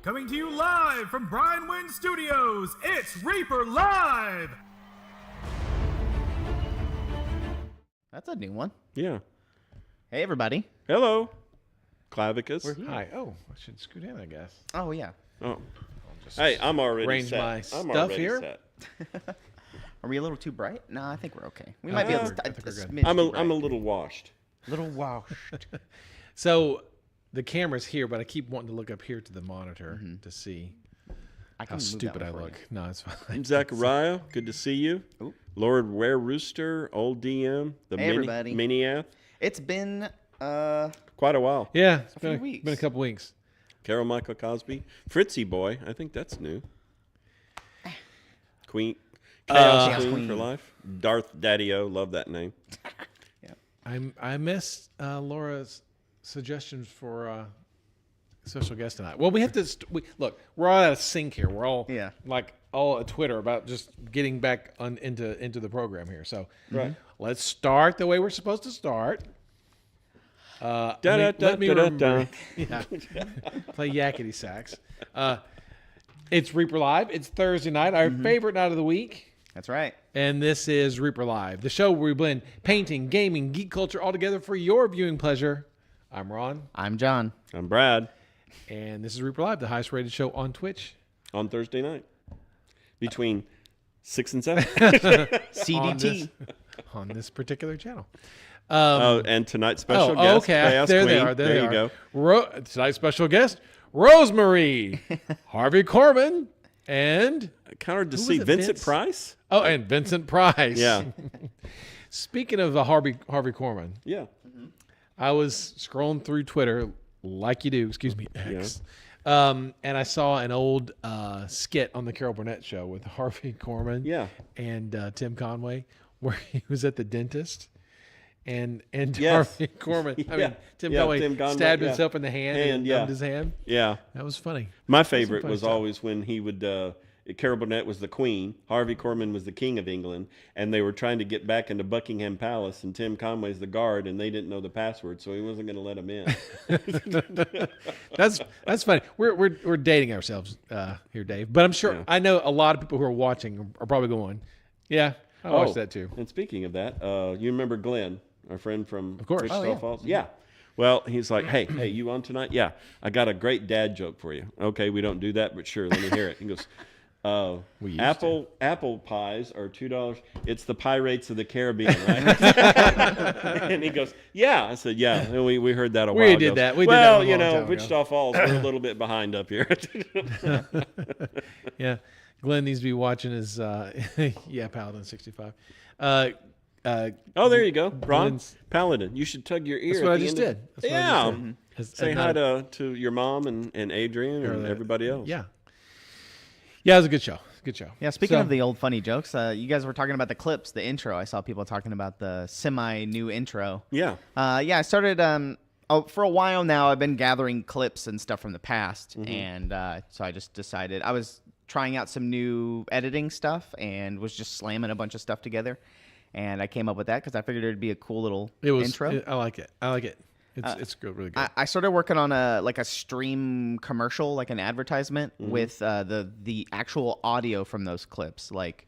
Coming to you live from Brian Wynn Studios, it's Reaper Live! That's a new one. Yeah. Hey, everybody. Hello, Clavicus. We're here. Hi. Oh, I should scoot in, I guess. Oh, yeah. Oh. Hey, I'm already arrange set. my I'm stuff already here. Set. Are we a little too bright? No, I think we're okay. We might be able to. I think we're good. smidge too I'm a bright. little washed. little washed. So the camera's here, but I keep wanting to look up here to the monitor to see I can how move that stupid one I for look. you. No, it's fine. Zachariah, good to see you. Oop. Lord Ware Rooster, Old DM, the Hey, everybody. Miniath. It's been Quite a while. Yeah, it's few been weeks. been a couple weeks. Carol Michael Cosby. Fritzy Boy, I think that's new. Queen. Chaos Chaos Queen Queen. for life. Darth Daddy-O, love that name. I missed Laura's suggestions for special guest tonight. Well, we have to look. We're all out of sync here. We're all all at Twitter about just getting back into the program here. So let's start the way we're supposed to start. Let me remember. Yeah. Play yakety sax. It's Reaper Live. It's Thursday night, our favorite night of the week. That's right. And this is Reaper Live, the show where we blend painting, gaming, geek culture all together for your viewing pleasure. I'm Ron. I'm John. I'm Brad. And this is Reaper Live, the highest rated show on Twitch. On Thursday night. Between 6 and 7. CDT. On this particular channel. And tonight's special guest. Okay. Chaos There Queen. they are. There you they go. are. Tonight's special guest, Rosemary, Harvey Korman, and... Countered to Who was see it, Vincent Vince? Price. Oh, and Vincent Price. Yeah. Speaking of Harvey Korman, Yeah. I was scrolling through Twitter like you do, X. And I saw an old skit on the Carol Burnett show with Harvey Korman and Tim Conway where he was at the dentist. And Harvey Korman, I mean, Tim Conway stabbed himself in the hand and numbed his hand. Yeah. That was funny. My favorite was stuff. always when he would, Carol Burnett was the queen, Harvey Korman was the king of England, and they were trying to get back into Buckingham Palace, and Tim Conway's the guard, and they didn't know the password, so he wasn't going to let them in. That's funny. We're dating ourselves here, Dave. But I'm sure I know a lot of people who are watching are probably going, "Yeah, I watched that too." And speaking of that, you remember Glenn, our friend from Wichita yeah. Falls? Yeah. Well, he's like, hey, you on tonight? Yeah. I got a great dad joke for you. Okay, we don't do that, but sure, let me hear it. He goes, apple pies are $2. It's the Pirates of the Caribbean, right? And he goes, yeah. I said, yeah. And we heard that a while ago. We did that a Well, long you know, time ago. Wichita Falls, we're a little bit behind up here. Yeah, Glenn needs to be watching his Paladin 65. Oh, there you go, Ron. Glenn's- Paladin. You should tug your ear. That's at what I the just end of- did. That's what I Yeah. just did. Say hi to your mom and Adrian and everybody else. Yeah, it was a good show. Good show. Yeah, speaking of the old funny jokes, you guys were talking about the clips, the intro. I saw people talking about the semi-new intro. Yeah. I started for a while now. I've been gathering clips and stuff from the past, and so I just decided I was trying out some new editing stuff and was just slamming a bunch of stuff together, and I came up with that because I figured it'd be a cool little intro. I like it. It's good, really good. I started working on a stream commercial, like an advertisement with the actual audio from those clips. Like,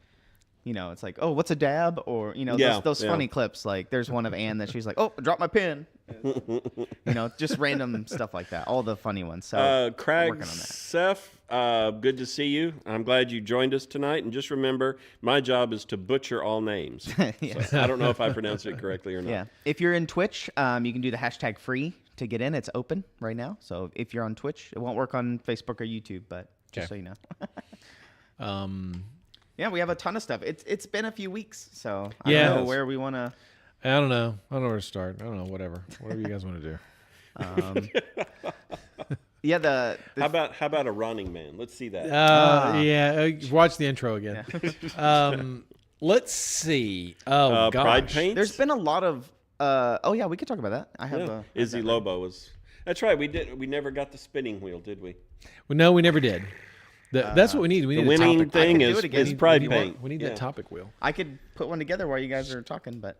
you know, it's like, oh, what's a dab? Or, you know, those funny clips. Like, there's one of Anne that she's like, oh, I dropped my pen. You know, just random stuff like that. All the funny ones. So, Craig working on that. Seth, good to see you. I'm glad you joined us tonight. And just remember, my job is to butcher all names. Yes. So I don't know if I pronounced it correctly or not. Yeah. If you're in Twitch, you can do the hashtag free to get in. It's open right now. So if you're on Twitch, it won't work on Facebook or YouTube, but just so you know. Yeah, we have a ton of stuff. It's been a few weeks, so I don't know where we want to. I don't know. I don't know where to start. I don't know. Whatever you guys want to do. Yeah, how about a running man? Let's see that. Watch the intro again. Let's see. Oh, gosh. Pride Paints. There's been a lot of. We could talk about that. I have. Izzy Lobo was. That's right. We never got the spinning wheel, did we? Well, no, we never did. That's what we need. We need the a winning topic. thing is Pride Paint. We need that topic wheel. I could put one together while you guys are talking, but.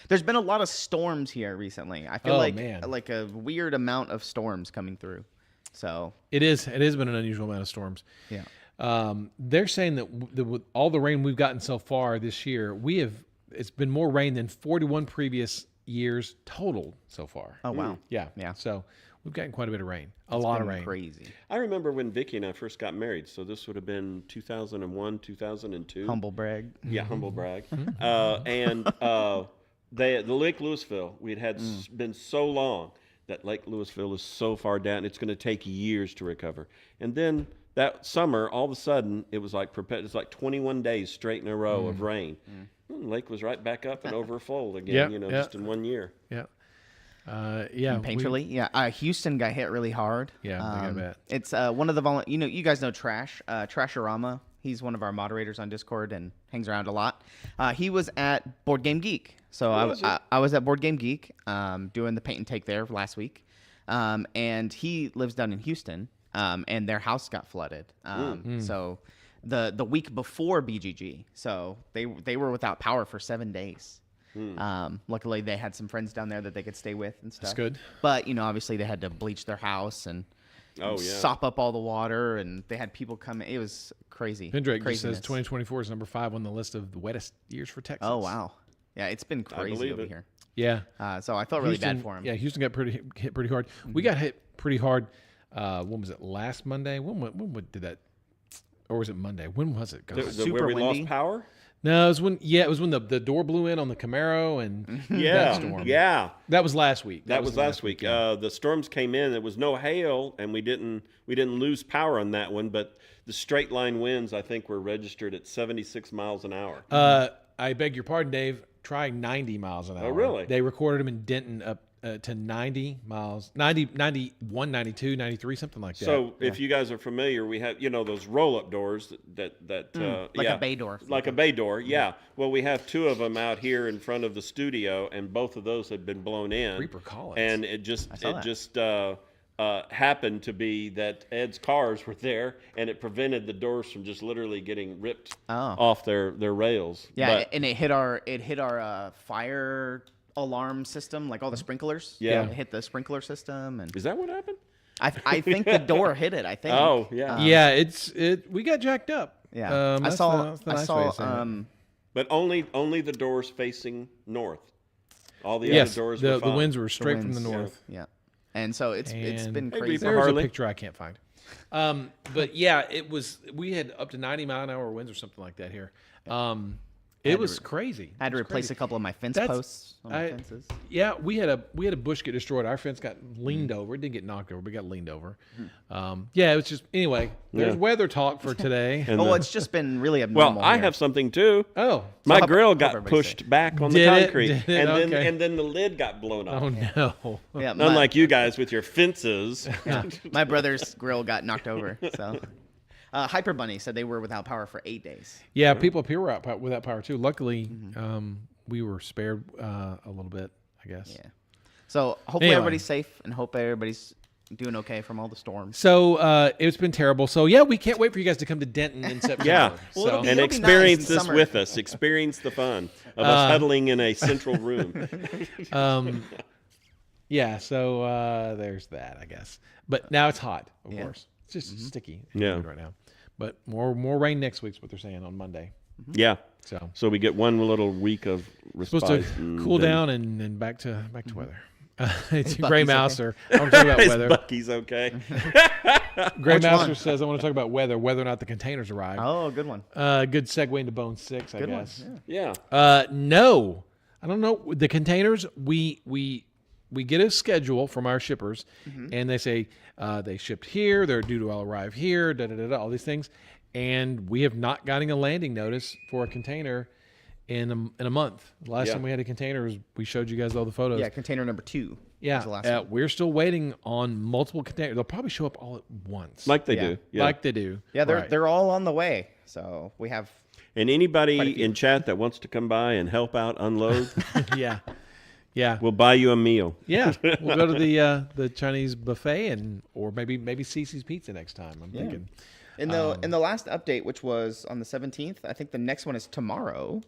There's been a lot of storms here recently. I feel man. like a weird amount of storms coming through. So it has been an unusual amount of storms. Yeah. They're saying that with all the rain we've gotten so far this year, it's been more rain than 41 previous years total so far. Oh wow. Yeah. So we've gotten quite a bit of rain. A lot of rain. Crazy. I remember when Vicky and I first got married. So this would have been 2001, 2002. Humble brag. Yeah, humble brag. The Lake Louisville, been so long that Lake Louisville is so far down, it's going to take years to recover. And then that summer, all of a sudden, it was like 21 days straight in a row of rain. The lake was right back up and overfull again, just in 1 year. Yeah. Painterly. Houston got hit really hard. Yeah, I bet. It's one of the you guys know Trash, Trashorama. He's one of our moderators on Discord and hangs around a lot. He was at Board Game Geek. So I was at Board Game Geek doing the paint and take there last week. And he lives down in Houston, and their house got flooded. So the week before BGG. So they were without power for 7 days. Luckily, they had some friends down there that they could stay with and stuff. That's good. But, obviously they had to bleach their house and sop up all the water, and they had people come in. It was crazy. Pendrake just says 2024 is number 5 on the list of the wettest years for Texas. Oh, wow. Yeah, it's been crazy over here. Yeah. So I felt really bad for him. Yeah, Houston got hit pretty hard. We got hit pretty hard. When was it? Last Monday? When did that? Or was it Monday? When was it? Where we lost power? No, it was when the door blew in on the Camaro and that storm. Yeah. That was last week. That was last week. Yeah. The storms came in. There was no hail, and we didn't lose power on that one. But the straight line winds, I think, were registered at 76 miles an hour. I beg your pardon, Dave. Try 90 miles an hour. Oh, really? They recorded them in Denton up to 90 miles, 91, 92, 93, something like that. So if you guys are familiar, we have, those roll-up doors that like a bay door. Like a bay door, yeah. Well, we have 2 of them out here in front of the studio, and both of those had been blown in. ReaperCon. And it just happened to be that Ed's cars were there, and it prevented the doors from just literally getting ripped off their rails. Yeah, and it hit our fire alarm system, like all the sprinklers. Yeah. It hit the sprinkler system. And is that what happened? I think the door hit it. I think. Oh yeah. We got jacked up. Yeah. I saw. But only the doors facing north. All the other doors were fine. The winds were straight from the north. Yeah. And so it's been Hey, crazy. There's a picture I can't find. But yeah, we had up to 90 mile an hour winds or something like that here. It was crazy. I had to replace a couple of my fence posts on my fences. Yeah, we had a bush get destroyed. Our fence got leaned over. It didn't get knocked over, but it got leaned over. It was just anyway. There's weather talk for today. It's just been really abnormal. Well, I have something too. Oh, my grill got pushed back on the concrete, and then the lid got blown off. Oh no! Yeah, unlike you guys with your fences. My brother's grill got knocked over. So. Hyper Bunny said they were without power for 8 days. Yeah, people up here were without power too. Luckily, we were spared a little bit, I guess. Yeah. So hopefully everybody's safe and hope everybody's doing okay from all the storms. So it's been terrible. So yeah, we can't wait for you guys to come to Denton in September. Yeah, well, and experience this with us. Experience the fun of us huddling in a central room. Yeah. So there's that, I guess. But now it's hot, of course. It's just sticky right now. But more rain next week's what they're saying on Monday. Yeah. So we get one little week of respite. Supposed to cool down and back to weather. It's Gray Mouser. I want to talk about weather. Bucky's okay. Gray Mouser says I want to talk about weather or not the containers arrive. Oh, good one. Good segue into Bone 6, I guess. Yeah. No, I don't know. The containers we get a schedule from our shippers, and they say they shipped here, they're due to arrive here, all these things, and we have not gotten a landing notice for a container in a month. The last time we had a container, we showed you guys all the photos. Yeah, container number 2. Yeah, was the last one. We're still waiting on multiple containers. They'll probably show up all at once, Like they do. Yeah. like they do. Yeah, they're all on the way. So we have. And anybody in chat that wants to come by and help out unload, Yeah, we'll buy you a meal. Yeah, we'll go to the Chinese buffet or maybe Cece's Pizza next time. I'm thinking. In the last update, which was on the 17th, I think the next one is tomorrow.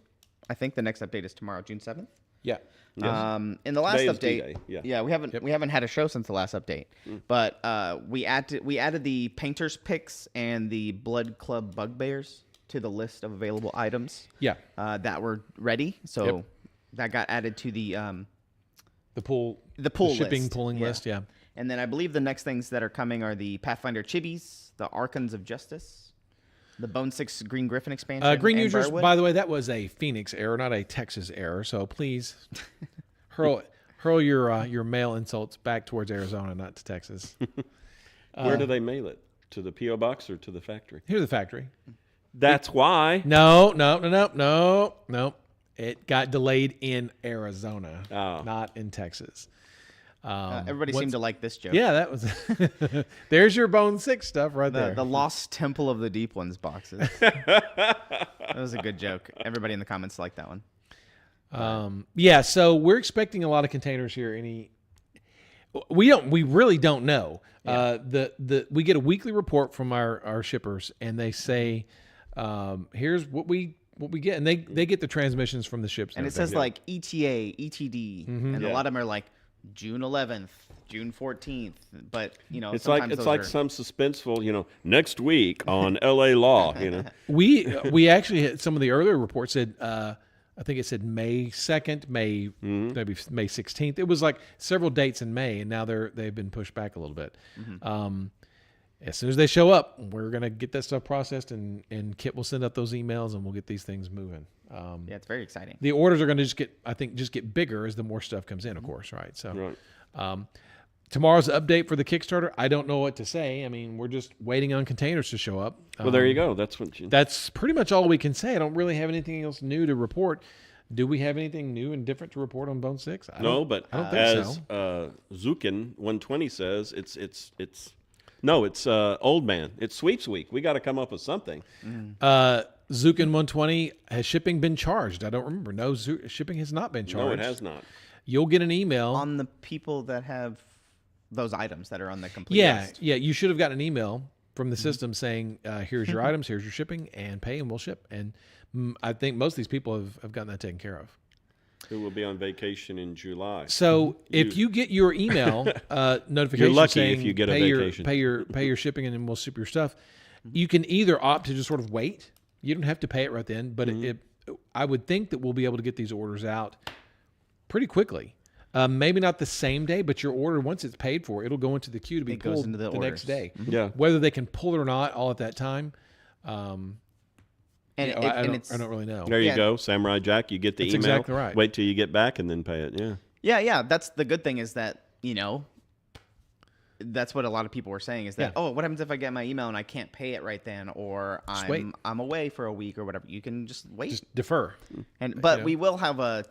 I think the next update is tomorrow, June 7th. Yeah. Yes. In the last Today is update, D-Day, we haven't had a show since the last update, but we added the painters picks and the Blood Club bugbears to the list of available items. Yeah. That were ready, so that got added to the pool shipping list. pulling list. Yeah. And then I believe the next things that are coming are the Pathfinder Chibis, the Archons of Justice, the Bone 6 Green Griffin expansion. Green and users, Briarwood. by the way, that was a Phoenix error, not a Texas error. So please hurl your mail insults back towards Arizona, not to Texas. Where do they mail it? To the P.O. box or to the factory? Here's the factory. That's why. No. It got delayed in Arizona, not in Texas. Everybody seemed to like this joke. Yeah, that was. There's your Bone 6 stuff right there. The Lost Temple of the Deep Ones boxes. That was a good joke. Everybody in the comments liked that one. Yeah, so we're expecting a lot of containers here. We really don't know. Yeah. We get a weekly report from our shippers, and they say, here's what we get, and they get the transmissions from the ships, and it says like ETA, ETD, and a lot of them are like June 11th, June 14th, but it's like some suspenseful, next week on LA Law. We actually had some of the earlier reports said. I think it said May 2nd, maybe May 16th. It was like several dates in May, and now they've been pushed back a little bit. As soon as they show up, we're going to get that stuff processed, and Kit will send out those emails, and we'll get these things moving. It's very exciting. The orders are going to just get bigger as the more stuff comes in, of course, right? So tomorrow's update for the Kickstarter, I don't know what to say. I mean, we're just waiting on containers to show up. Well, there you go. That's pretty much all we can say. I don't really have anything else new to report. Do we have anything new and different to report on Bone 6? I don't think as so. Zukin 120 says, it's old man. It's sweeps week. We got to come up with something. Zukin 120, has shipping been charged? I don't remember. No, shipping has not been charged. No, it has not. You'll get an email on the people that have those items that are on the complete list. Yeah, you should have gotten an email from the system saying, here's your items, here's your shipping, and pay, and we'll ship. And I think most of these people have gotten that taken care of. Who will be on vacation in July. So if you get your email notification, you're lucky saying if you get a vacation. Pay your shipping, and then we'll ship your stuff. You can either opt to just sort of wait. You don't have to pay it right then, but I would think that we'll be able to get these orders out pretty quickly. Maybe not the same day, but your order, once it's paid for, it'll go into the queue to be pulled the next day. Yeah. Whether they can pull it or not all at that time, I don't really know. There you go, Samurai Jack. You get the email. Exactly right. Wait till you get back and then pay it. Yeah. That's the good thing is that, that's what a lot of people were saying is that, what happens if I get my email and I can't pay it right then, or I'm away for a week or whatever? You can just wait. Just defer. But we will have a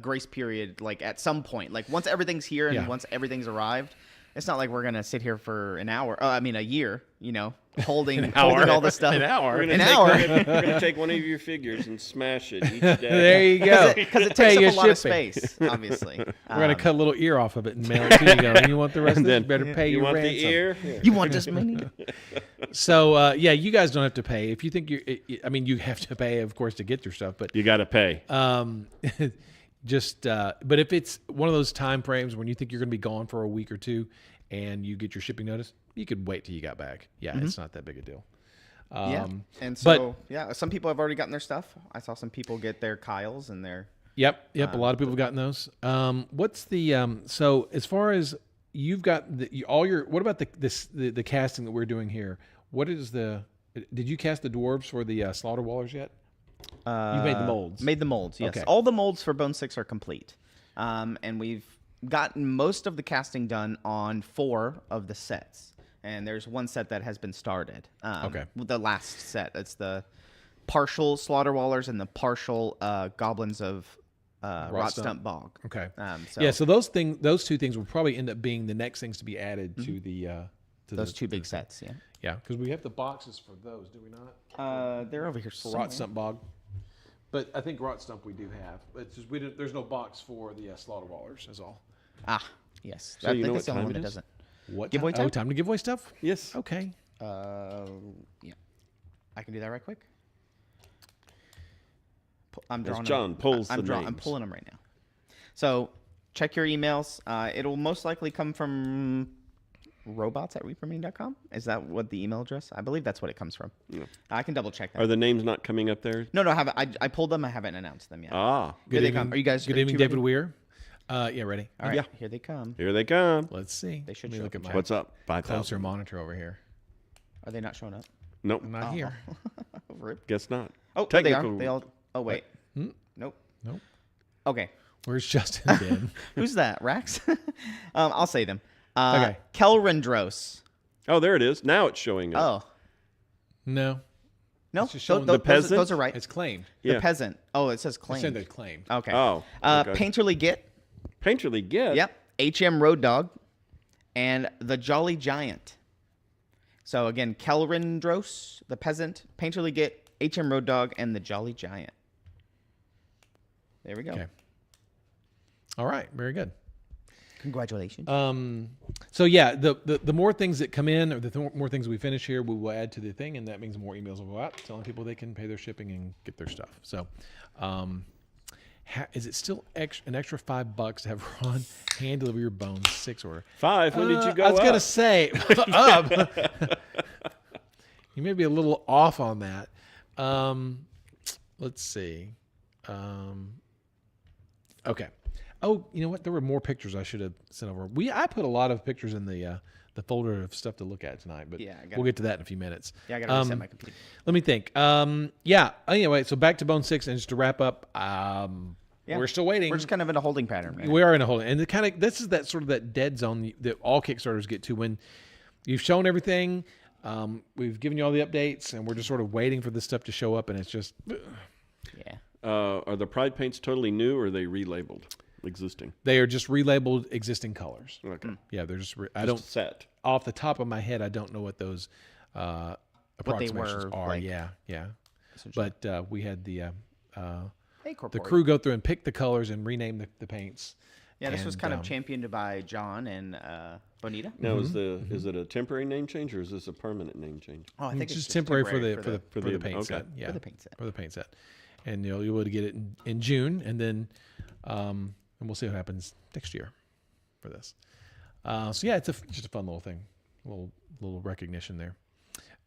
grace period, like at some point, like once everything's here and once everything's arrived. It's not like we're gonna sit here for an hour. A year. Holding all this stuff. An hour. We're gonna take one of your figures and smash it each day. There you go. Because it takes up a lot of space. Obviously, we're gonna cut a little ear off of it and mail it to you. You want the rest of this? You better pay your ransom. You want the ear? You want this many? So you guys don't have to pay if you think you have to pay, of course, to get your stuff, but you got to pay. But if it's one of those time frames when you think you're going to be gone for a week or two and you get your shipping notice, you could wait till you got back. It's not that big a deal. And so some people have already gotten their stuff. I saw some people get their Kyles and their. Yep. A lot of people have gotten those. What's the so as far as you've got what about the casting that we're doing here? What is did you cast the dwarves for the slaughter wallers yet? You made the molds. Made the molds, yes. Okay. All the molds for Bone 6 are complete. And we've gotten most of the casting done on 4 of the sets. And there's one set that has been started. The last set. It's the partial Slaughter Wallers and the partial Goblins of Rot Stump Bog. Okay. So those two things will probably end up being the next things to be added to those two big sets, yeah. Yeah, because we have the boxes for those, do we not? They're over here somewhere. Rot Stump Bog. But I think Rot Stump we do have. It's just there's no box for the Slaughter Wallers is all. Yes. So I you know think what that's the only time one it that is? doesn't. What giveaway time? Oh, time to give away stuff? Yes. Okay. Yeah. I can do that right quick. I'm drawing. John pulls the names. I'm pulling them right now. So check your emails. It'll most likely come from robots@reapermain.com. Is that what the email address? I believe that's what it comes from. Yeah. I can double check that. Are the names not coming up there? No, I pulled them. I haven't announced them yet. Ah. Here they come. Are you guys Good evening, David Weir. Yeah, ready? All right. Yeah. Here they come. Here they come. Let's see. They should Let me show look up. at my What's up? closer monitor over here. Are they not showing up? Nope. I'm not here. Rip. Guess not. Oh, there they are. They all. Oh wait. Nope. Nope. Okay. Where's Justin been? Who's that? Rax? I'll say them. Okay. Kelrendros. Oh, there it is. Now it's showing up. Oh. No. No, It's just showing the peasant? Those are right. It's claimed. The Yeah. peasant. Oh, it says It claimed. said they claimed. Okay. Oh, okay. Painterly Git. Painterly Git. Yep. HM Road Dog. And the Jolly Giant. So again, Kelrendros, the peasant, Painterly Git, HM Road Dog, and the Jolly Giant. There we go. Okay. All right. Very good. Congratulations. So yeah, the more things that come in, or the more things we finish here, we will add to the thing, and that means more emails will go out telling people they can pay their shipping and get their stuff. So, is it still an extra $5 to have Ron hand deliver your Bone 6 order? 5. When did you go I was up? gonna say up. You may be a little off on that. Let's see. Okay. Oh, you know what? There were more pictures I should have sent over. I put a lot of pictures in the folder of stuff to look at tonight, but we'll get to that in a few minutes. Yeah, I gotta reset my computer. Let me think. Yeah. Anyway, so back to Bone 6, and just to wrap up, we're still waiting. We're just kind of in a holding pattern. Right? We are in a holding, and this is that sort of that dead zone that all Kickstarters get to when you've shown everything, we've given you all the updates, and we're just sort of waiting for this stuff to show up, and it's just Yeah. Are the Pride paints totally new, or are they relabeled? Existing. They are just relabeled existing colors. Okay. Yeah, they're just. I Just don't set. off the top of my head. I don't know what those approximations were, are. like, Yeah. But we had the Corporate. crew go through and pick the colors and rename the paints. Yeah, this was And, kind of championed by John and Bonita. Now, is it a temporary name change, or is this a permanent name change? Oh, I think It's just temporary for the paint okay. set. Yeah, For the paint set. For the paint set, and you'll be able to get it in June, and then and we'll see what happens next year for this. So yeah, it's just a fun little thing, little recognition there.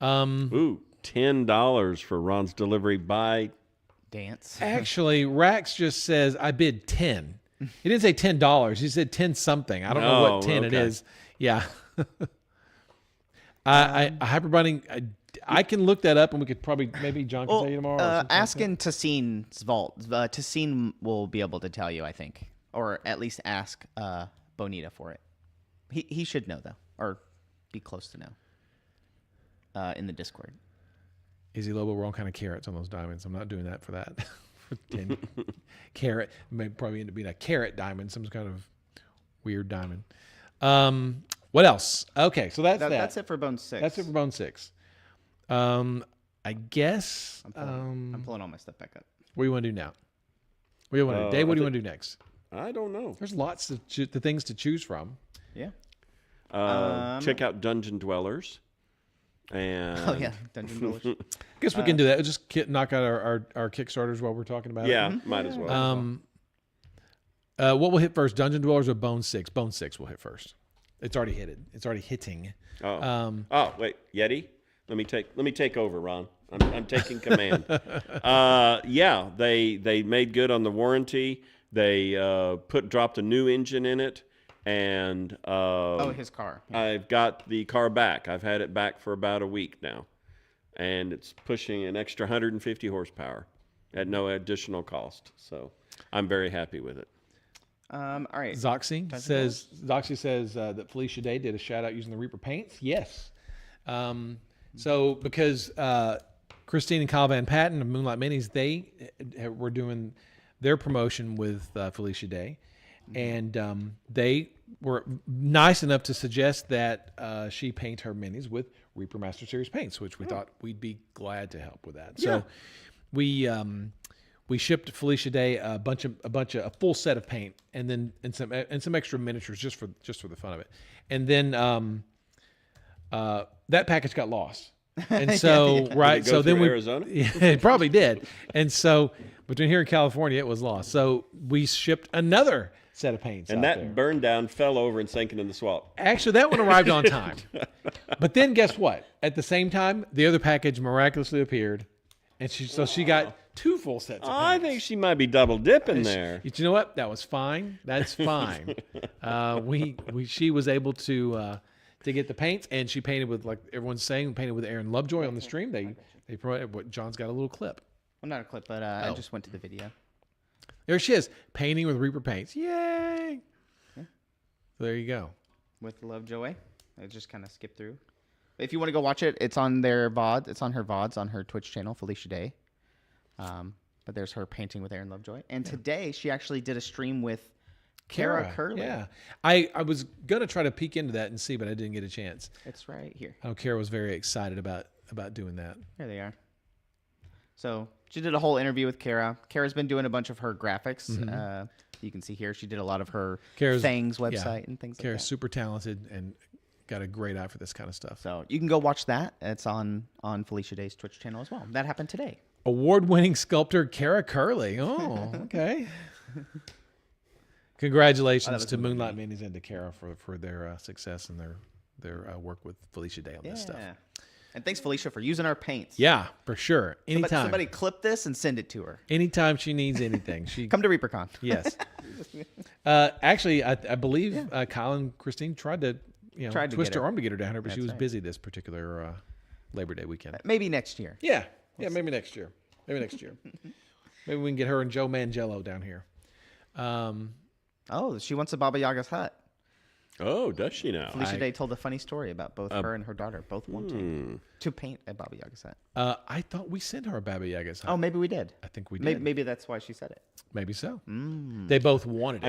Ooh, $10 for Ron's delivery by. Dance. Actually, Rax just says I bid 10. He didn't say $10. He said 10 something. I don't know what 10 it is. Yeah. I hyperbinding. I can look that up, and we could probably maybe John can tell you tomorrow. or something Ask like in Tassine's vault. Tassine will be able to tell you, I think, or at least ask Bonita for it. He should know though, or be close to know. In the Discord. Izzy Lobo, we're all kind of carrots on those diamonds. I'm not doing that for that. For 10 carat, may probably end up being a carat diamond, some kind of weird diamond. What else? Okay, so that's that. That's it for Bone 6. That's it for Bone 6. I guess. I'm pulling all my stuff back up. What do you want to do now? What do you want to do? Dave, what do you want to do next? I don't know. There's lots of the things to choose from. Yeah. Check out Dungeon Dwellers. And Oh yeah, Dungeon Dwellers. Guess we can do that. We'll just knock out our Kickstarters while we're talking about it. Yeah, might as well. What will hit first, Dungeon Dwellers or Bone 6? Bone 6 will hit first. It's already hit it. It's already hitting. Oh wait, Yeti. Let me take over, Ron. I'm taking command. Yeah, they made good on the warranty. They dropped a new engine in it, and his car. Yeah. I've got the car back. I've had it back for about a week now, and it's pushing an extra 150 horsepower at no additional cost. So I'm very happy with it. All right. Zoxy says that Felicia Day did a shout out using the Reaper paints. Yes. So because Christine and Kyle Van Patten of Moonlight Minis, they were doing their promotion with Felicia Day, and they were nice enough to suggest that she paint her minis with Reaper Master Series paints, which we thought we'd be glad to help with that. So we shipped Felicia Day a full set of paint, and then some extra miniatures just for the fun of it. And then that package got lost. And so right, so then Arizona? Yeah, it probably did. And so between here and California, it was lost. So we shipped another set of paints. And that burned down, fell over, and sank into the swamp. Actually, that one arrived on time. But then guess what? At the same time, the other package miraculously appeared. And she got 2 full sets of paints. I think she might be double dipping there. You know what? That was fine. That's fine. She was able to get the paints, and she painted with, like everyone's saying, painted with Aaron Lovejoy on the stream. They promoted what John's got a little clip. Well, not a clip, but I just went to the video. There she is, painting with Reaper paints. Yay! Yeah. So there you go. With Lovejoy, I just kind of skipped through. If you want to go watch it, it's on their VOD. It's on her VODs on her Twitch channel, Felicia Day. But there's her painting with Aaron Lovejoy. And today she actually did a stream with Kara Curley. Yeah. I was going to try to peek into that and see, but I didn't get a chance. It's right here. I know Kara was very excited about doing that. There they are. So she did a whole interview with Kara. Kara's been doing a bunch of her graphics. You can see here she did a lot of her Things website and things like that. Kara's super talented and got a great eye for this kind of stuff. So you can go watch that. It's on Felicia Day's Twitch channel as well. That happened today. Award-winning sculptor Kara Curley. Oh, okay. Congratulations to Moonlight Minis and to Kara for their success and their work with Felicia Day on this stuff. And thanks, Felicia, for using our paints. Yeah, for sure. Anytime. Somebody clip this and send it to her. Anytime she needs anything. Come to ReaperCon. Yes. Actually, I believe Kyle and Christine tried to twist her arm to get her down here, but she was busy this particular Labor Day weekend. Maybe next year. Yeah, maybe next year. Maybe we can get her and Joe Mangello down here. She wants a Baba Yaga's hut. Oh, does she now? Felicia Day told a funny story about both her and her daughter both wanting to paint a Baba Yaga's hut. I thought we sent her a Baba Yaga's hut. Oh, maybe we did. I think we did. Maybe that's why she said it. Maybe so. They both wanted it.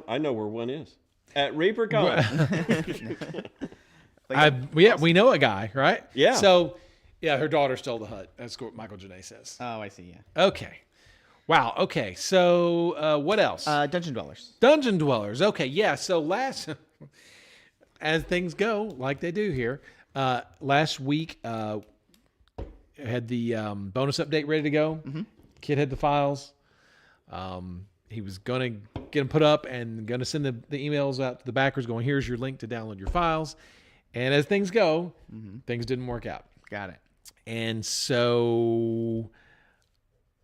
I know where one is. At ReaperCon. We know a guy, right? Yeah. So, her daughter stole the hut. That's what Michael Janae says. Oh, I see, yeah. Okay. Wow, okay. So, what else? Dungeon Dwellers. Dungeon Dwellers. Okay, yeah. So, as things go, like they do here, last week, had the bonus update ready to go. Kid had the files. He was going to get them put up and going to send the emails out to the backers going, here's your link to download your files. And as things go, things didn't work out. Got it. And so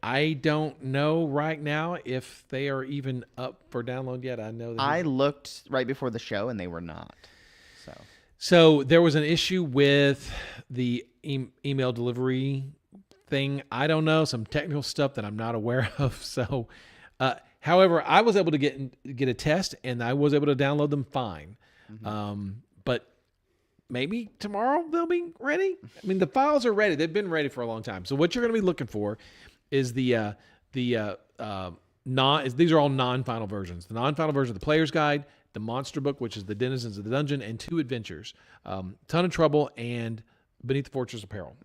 I don't know right now if they are even up for download yet. I know that I looked right before the show and they were not. So there was an issue with the email delivery thing. I don't know, some technical stuff that I'm not aware of. So, however, I was able to get a test and I was able to download them fine. But maybe tomorrow they'll be ready. I mean, the files are ready. They've been ready for a long time. So what you're going to be looking for is these are all non-final versions. The non-final version of the Player's Guide, the Monster Book, which is the Denizens of the Dungeon, and 2 adventures, Ton of Trouble and Beneath the Fortress of Peril.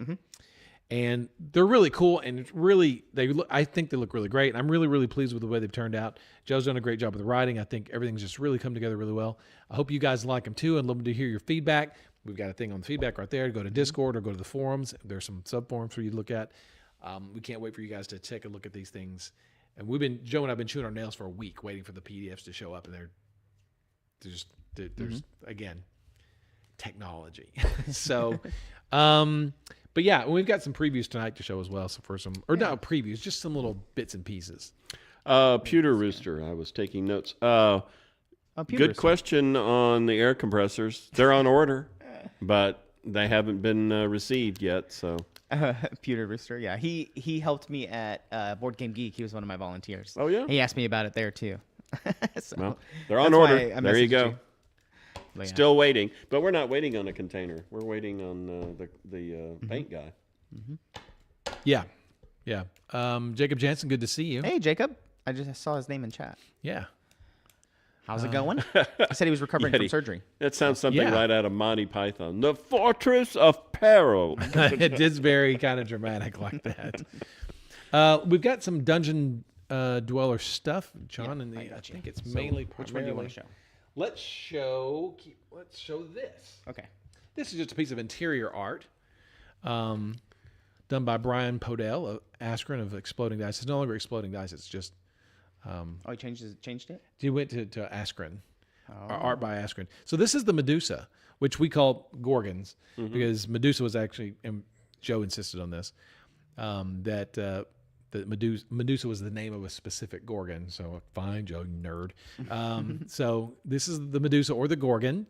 And they're really cool, and it's really I think they look really great. And I'm really, really pleased with the way they've turned out. Joe's done a great job with the writing. I think everything's just really come together really well. I hope you guys like them too, and love to hear your feedback. We've got a thing on the feedback right there. Go to Discord or go to the forums. There's some sub-forums for you to look at. We can't wait for you guys to take a look at these things. And Joe and I have been chewing our nails for a week waiting for the PDFs to show up, and there's again, technology. So, but yeah, we've got some previews tonight to show as well. So not previews, just some little bits and pieces. Pewter Rooster, I was taking notes. Good question on the air compressors. They're on order, but they haven't been received yet. So Pewter Rooster, yeah, he helped me at Board Game Geek. He was one of my volunteers. Oh yeah, he asked me about it there too. Well, they're on order. There you go. Still waiting, but we're not waiting on a container. We're waiting on the paint guy. Yeah. Jacob Jansen, good to see you. Hey, Jacob. I just saw his name in chat. Yeah. How's it going? He said he was recovering from surgery. That sounds something right out of Monty Python. The Fortress of Peril. It is very kind of dramatic like that. We've got some Dungeon Dweller stuff, John, and I think it's mainly which one do you want to show? Let's show this. Okay. This is just a piece of interior art done by Brian Podell of Askren of Exploding Dice. It's no longer Exploding Dice. It's just He changed it? He went to Askren, art by Askren. So this is the Medusa, which we call Gorgons, because Medusa was actually, and Joe insisted on this, that Medusa was the name of a specific Gorgon. So fine, Joe, nerd. So this is the Medusa or the Gorgon.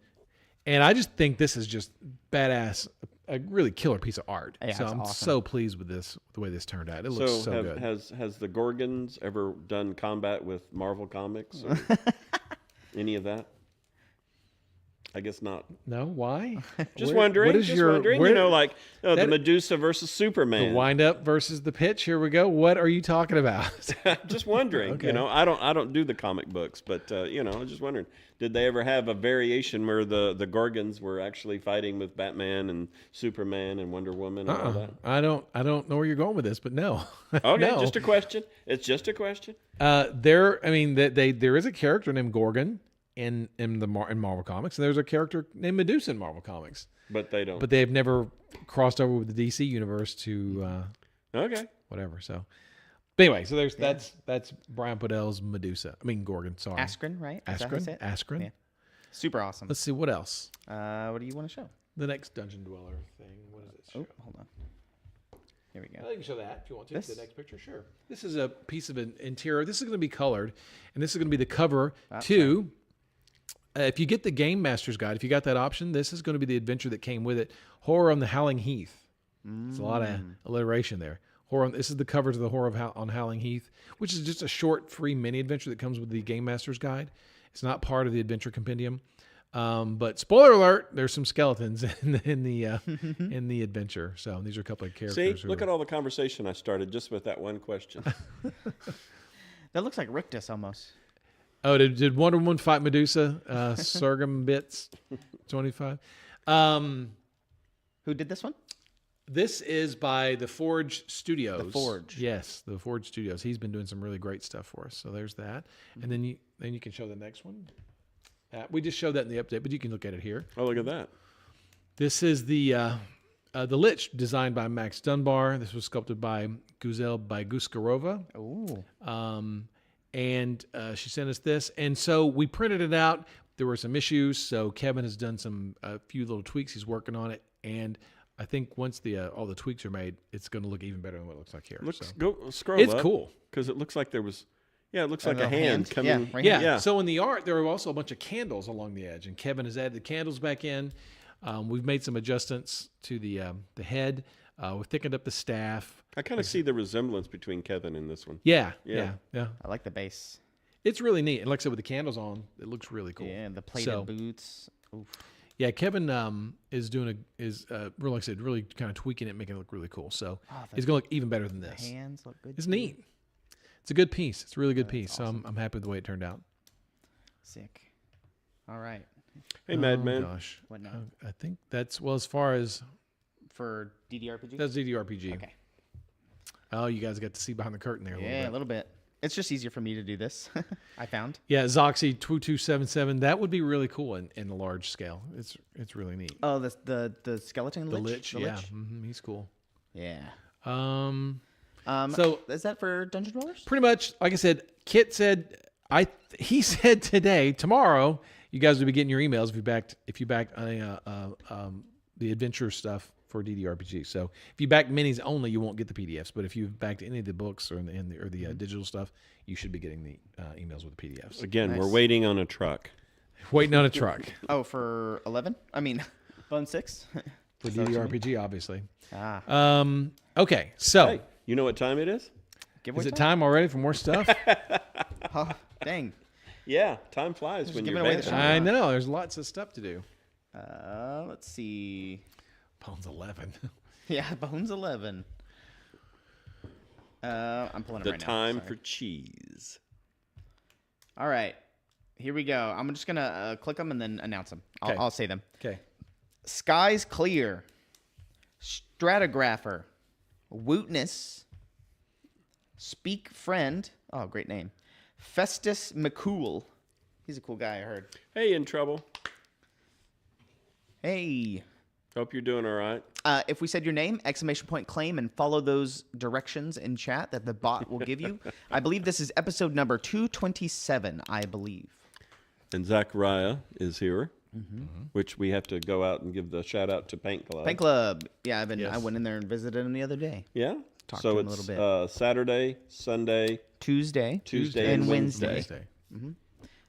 And I just think this is just badass, a really killer piece of art. Yeah, so I'm awesome. so pleased with this, the way this turned out. It looks so good. Has the Gorgons ever done combat with Marvel Comics or any of that? I guess not. No, why? Just wondering. What is wondering. Where, The Medusa versus Superman. The wind up versus the pitch. Here we go. What are you talking about? Just wondering. Okay. I don't do the comic books, but I'm just wondering. Did they ever have a variation where the Gorgons were actually fighting with Batman and Superman and Wonder Woman and all that? I don't know where you're going with this, but no. Okay, No. just a question. It's just a question. There is a character named Gorgon in Marvel Comics, and there's a character named Medusa in Marvel Comics. But they don't. But they've never crossed over with the DC universe to Okay. whatever. So, but anyway, so that's Brian Podell's Medusa. I mean Gorgon. Sorry, Askren, right? Is that how you say it? Askren. Yeah. Super awesome. Let's see what else. What do you want to show? The next Dungeon Dweller thing. What is it? Oh, hold on. Here we go. You can show that if you want to. This? The next picture, sure. This is a piece of an interior. This is going to be colored, and this is going to be the cover to. If you get the Game Master's Guide, if you got that option, this is going to be the adventure that came with it. Horror on the Howling Heath. There's a lot of alliteration there. This is the cover to the Horror on Howling Heath, which is just a short, free mini adventure that comes with the Game Master's Guide. It's not part of the adventure compendium, but spoiler alert: there's some skeletons in the adventure. So these are a couple of characters. See, look at all the conversation I started just with that one question. That looks like Rictus almost. Oh, did Wonder Woman fight Medusa? Sorghum Bits 25. Who did this one? This is by the Forge Studios. The Forge. Yes, the Forge Studios. He's been doing some really great stuff for us. So there's that. And then you can show the next one. We just showed that in the update, but you can look at it here. Oh, look at that. This is the Lich, designed by Max Dunbar. This was sculpted by Guzel Guskarova. Ooh. And she sent us this, and so we printed it out. There were some issues, so Kevin has done a few little tweaks. He's working on it, and I think once all the tweaks are made, it's going to look even better than what it looks like here. Scroll it's up, cool because it looks like there was, it looks like a hand coming. Yeah, right yeah. here. So in the art, there are also a bunch of candles along the edge, and Kevin has added the candles back in. We've made some adjustments to the head. We've thickened up the staff. I kind of see the resemblance between Kevin and this one. Yeah. I like the base. It's really neat. And like I said, with the candles on, it looks really cool. Yeah, the plated boots. Oof. Yeah, Kevin is doing really, like I said, really kind of tweaking it, making it look really cool. So it's going to look even better than this. The hands look good. It's neat. It's a good piece. It's a really good piece. Awesome. So I'm happy with the way it turned out. Sick. All right. Hey, Madman. Gosh. What now? I think that's, as far as... For DDRPG? That's DDRPG. Okay. Oh, you guys got to see behind the curtain there a little bit. It's just easier for me to do this, I found. Yeah, Zoxy 2277. That would be really cool in a large scale. It's really neat. Oh, the skeleton The lich? Lich, yeah. Mm-hmm, he's cool. Yeah. So is that for Dungeon Dwellers? Pretty much, like I said, Kit said, he said tomorrow, you guys will be getting your emails if you backed the adventure stuff for DDRPG. So if you back minis only, you won't get the PDFs. But if you've backed any of the books or the digital stuff, you should be getting the emails with the PDFs. Again, Nice. we're waiting on a truck. Waiting on a truck Oh, for 11? I mean, Bone 6? for DDRPG, obviously. Ah. Okay, so Hey, you know what time it is? Giveaway is it time already for more stuff? Oh, dang. Yeah, time flies Just when giving you're away the vanishing. show. I know. There's lots of stuff to do. Let's see. Bones 11. Yeah, Bones 11. I'm pulling it The right now. time Sorry. for cheese. All right. Here we go. I'm just going to click them and then announce them. Okay. I'll say them. Okay. Skies Clear. Stratigrapher. Wootness. Speak Friend. Oh, great name. Festus McCool. He's a cool guy, I heard. Hey, in trouble. Hey. Hope you're doing all right. If we said your name, !claim, and follow those directions in chat that the bot will give you. I believe this is episode number 227, I believe. And Zachariah is here, which we have to go out and give the shout out to Paint Club. Paint Club. Yeah, I went in there and visited him the other day. Yeah? Talked so to him it's a little bit. Saturday, Sunday, Tuesday, and Wednesday.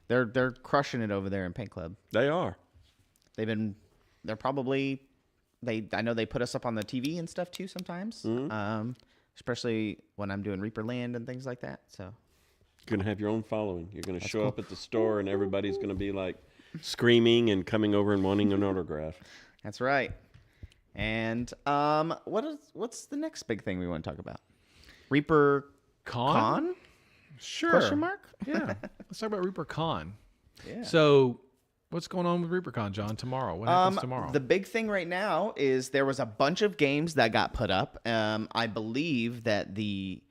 They're crushing it over there in Paint Club. They are. They're probably... I know they put us up on the TV and stuff too sometimes, especially when I'm doing Reaper Land and things like that. So you're gonna have your own following. You're gonna show up at the store, and everybody's gonna be like screaming and coming over and wanting an autograph. That's right. And what's the next big thing we want to talk about? ReaperCon? Sure. Question mark? Yeah. Let's talk about ReaperCon. Yeah. So, what's going on with ReaperCon, John? Tomorrow. What happens tomorrow? The big thing right now is there was a bunch of games that got put up. I believe that the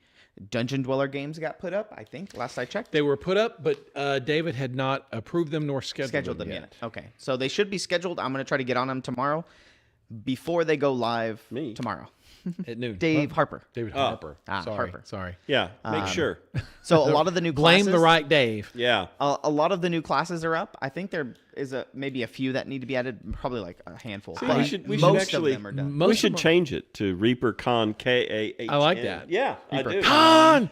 Dungeon Dweller games got put up, I think, last I checked. They were put up, but David had not approved them nor scheduled them yet. Okay. So they should be scheduled. I'm going to try to get on them tomorrow before they go live tomorrow. At noon. David Harper. Harper. Harper. Sorry. Yeah, make sure. So a lot of the new classes. Blame the right Dave. Yeah. A lot of the new classes are up. I think there is maybe a few that need to be added, probably like a handful. See, but we should most actually of them are done. we should change it to ReaperCon KAHN. I like that. Yeah, I do. Con!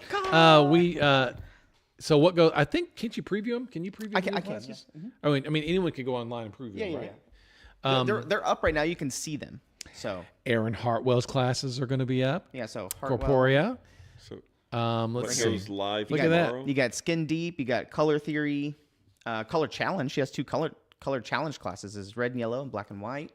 So what goes? I think, can't you preview them? Can you preview the new classes? Yeah. I mean, anyone can go online and preview them, right? They're up right now. You can see them. So Aaron Hartwell's classes are going to be up. yeah. So Hartwell. Corporea. So Let's what goes see. live Look at tomorrow? that. You got Skin Deep. You got Color Theory, Color Challenge. She has two color challenge classes: is red and yellow and black and white.